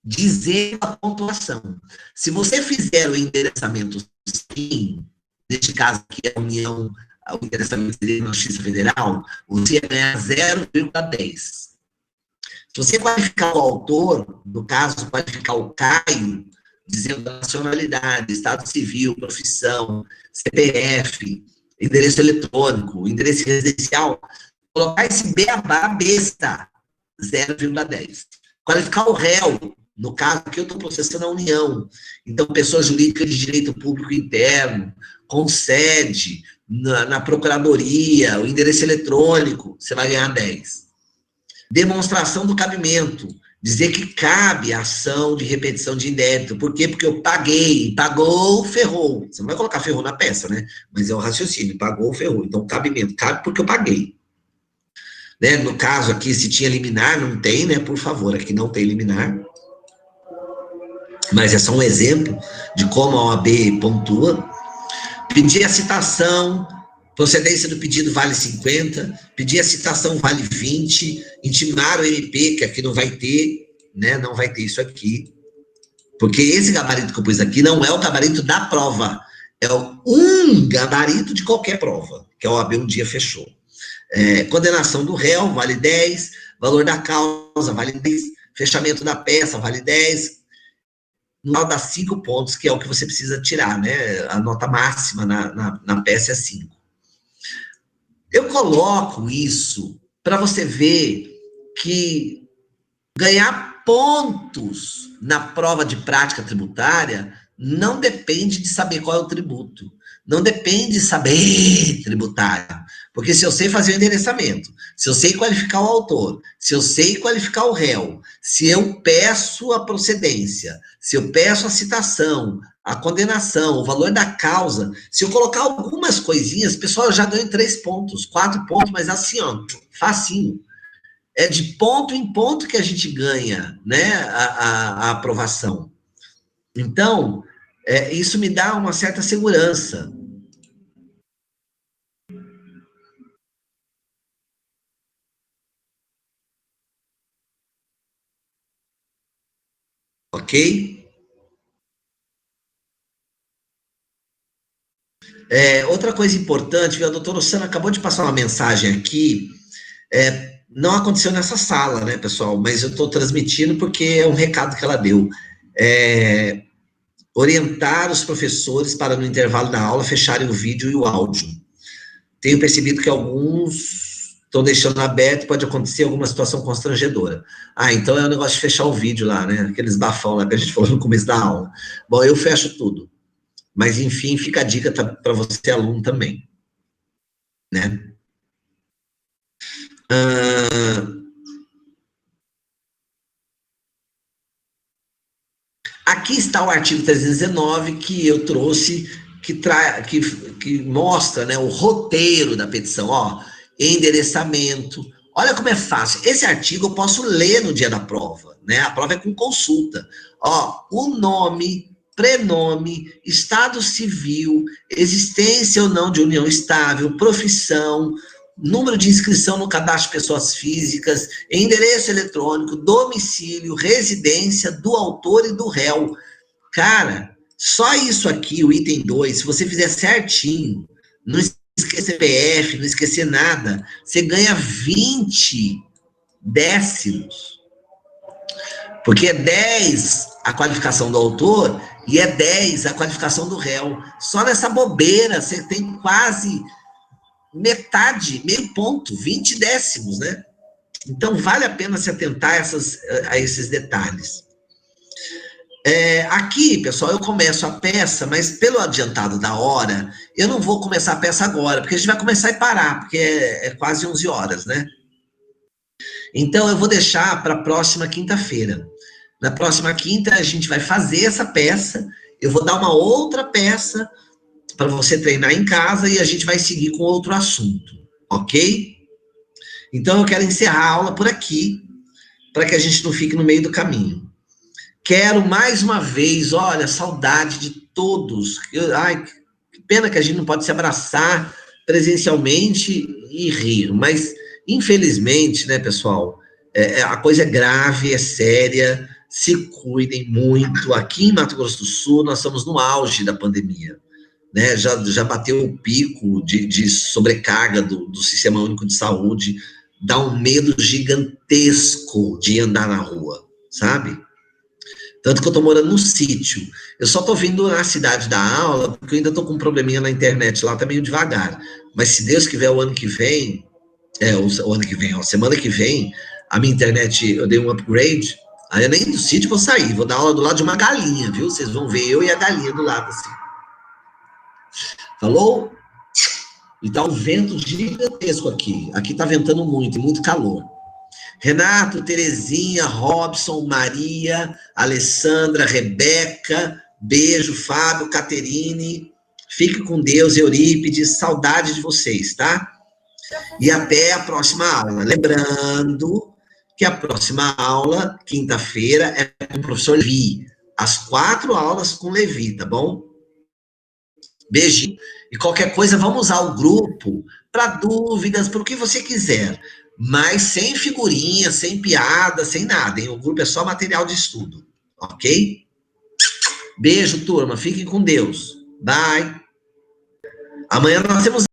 dizendo a pontuação. Se você fizer o endereçamento sim, neste caso aqui é a União, o endereçamento seria na Justiça Federal, você ia ganhar 0,10. Se você qualificar o autor, no caso, qualificar o Caio, dizendo a nacionalidade, estado civil, profissão, CPF, endereço eletrônico, endereço residencial, colocar esse beabá besta, 0,10. Qualificar o réu, no caso que eu estou processando a União, então pessoa jurídica de direito público interno, com sede na procuradoria, o endereço eletrônico, você vai ganhar 10. Demonstração do cabimento, dizer que cabe a ação de repetição de indébito. Por quê? Porque eu paguei, pagou, ferrou. Você não vai colocar ferrou na peça, né? Mas é o raciocínio, pagou, ferrou. Então, cabimento, cabe porque eu paguei. Né? No caso aqui, se tinha liminar, não tem, né? Por favor, aqui não tem liminar. Mas é só um exemplo de como a OAB pontua. Pedir a citação Procedência do pedido vale 50, pedir a citação vale 20, intimar o MP, que aqui não vai ter, né? Não vai ter isso aqui. Porque esse gabarito que eu pus aqui não é o gabarito da prova, é um gabarito de qualquer prova, que a OAB um dia fechou. Condenação do réu vale 10, valor da causa vale 10, fechamento da peça vale 10, no final dá 5 pontos, que é o que você precisa tirar, né? A nota máxima na peça é 5. Eu coloco isso para você ver que ganhar pontos na prova de prática tributária não depende de saber qual é o tributo. Não depende de saber tributário. Porque se eu sei fazer o endereçamento, se eu sei qualificar o autor, se eu sei qualificar o réu, se eu peço a procedência, se eu peço a citação, a condenação, o valor da causa, se eu colocar algumas coisinhas, pessoal, eu já ganho 3 pontos, 4 pontos, mas assim, ó, facinho. É de ponto em ponto que a gente ganha, né, a aprovação. Então, isso me dá uma certa segurança. Ok? Outra coisa importante, viu? A doutora Ossana acabou de passar uma mensagem aqui, não aconteceu nessa sala, né, pessoal, mas eu estou transmitindo porque é um recado que ela deu. Orientar os professores para, no intervalo da aula, fecharem o vídeo e o áudio. Tenho percebido que alguns estão deixando aberto, pode acontecer alguma situação constrangedora. Então é o negócio de fechar o vídeo lá, né? Aqueles bafão lá que a gente falou no começo da aula. Bom, eu fecho tudo. Mas, enfim, fica a dica para você, aluno, também. Né? Aqui está o artigo 319 que eu trouxe, que mostra, né, o roteiro da petição. Ó, endereçamento. Olha como é fácil. Esse artigo eu posso ler no dia da prova, né? A prova é com consulta. Ó, o nome, prenome, estado civil, existência ou não de união estável, profissão, número de inscrição no cadastro de pessoas físicas, endereço eletrônico, domicílio, residência do autor e do réu. Cara, só isso aqui, o item 2, se você fizer certinho, não esquecer CPF, não esquecer nada, você ganha 20 décimos. Porque é 10 a qualificação do autor e é 10 a qualificação do réu. Só nessa bobeira você tem quase metade, meio ponto, 20 décimos, né? Então, vale a pena se atentar a esses detalhes. Aqui, pessoal, eu começo a peça, mas pelo adiantado da hora, eu não vou começar a peça agora, porque a gente vai começar e parar, porque é quase 11 horas, né? Então, eu vou deixar para a próxima quinta-feira. Na próxima quinta, a gente vai fazer essa peça, eu vou dar uma outra peça para você treinar em casa e a gente vai seguir com outro assunto, ok? Então, eu quero encerrar a aula por aqui, para que a gente não fique no meio do caminho. Quero mais uma vez, olha, saudade de todos. Ai, que pena que a gente não pode se abraçar presencialmente e rir, mas, infelizmente, né, pessoal, a coisa é grave, é séria, se cuidem muito. Aqui em Mato Grosso do Sul, nós estamos no auge da pandemia. Né, já bateu o pico de sobrecarga do Sistema Único de Saúde, dá um medo gigantesco de andar na rua, sabe? Tanto que eu tô morando num sítio. Eu só tô vindo na cidade da aula, porque eu ainda tô com um probleminha na internet lá, tá meio devagar. Mas se Deus quiser, o ano que vem, semana que vem, a minha internet, eu dei um upgrade, aí eu nem do sítio vou sair, vou dar aula do lado de uma galinha, viu? Vocês vão ver eu e a galinha do lado, assim. Falou? E tá um vento gigantesco aqui. Aqui tá ventando muito, muito calor. Renato, Terezinha, Robson, Maria, Alessandra, Rebeca, beijo, Fábio, Caterine. Fique com Deus, Eurípides, saudade de vocês, tá? E até a próxima aula. Lembrando que a próxima aula, quinta-feira, é com o professor Levi. As 4 aulas com Levi, tá bom? Beijinho. E qualquer coisa, vamos usar o grupo para dúvidas, para o que você quiser. Mas sem figurinha, sem piada, sem nada, hein? O grupo é só material de estudo, ok? Beijo, turma. Fiquem com Deus. Bye. Amanhã nós temos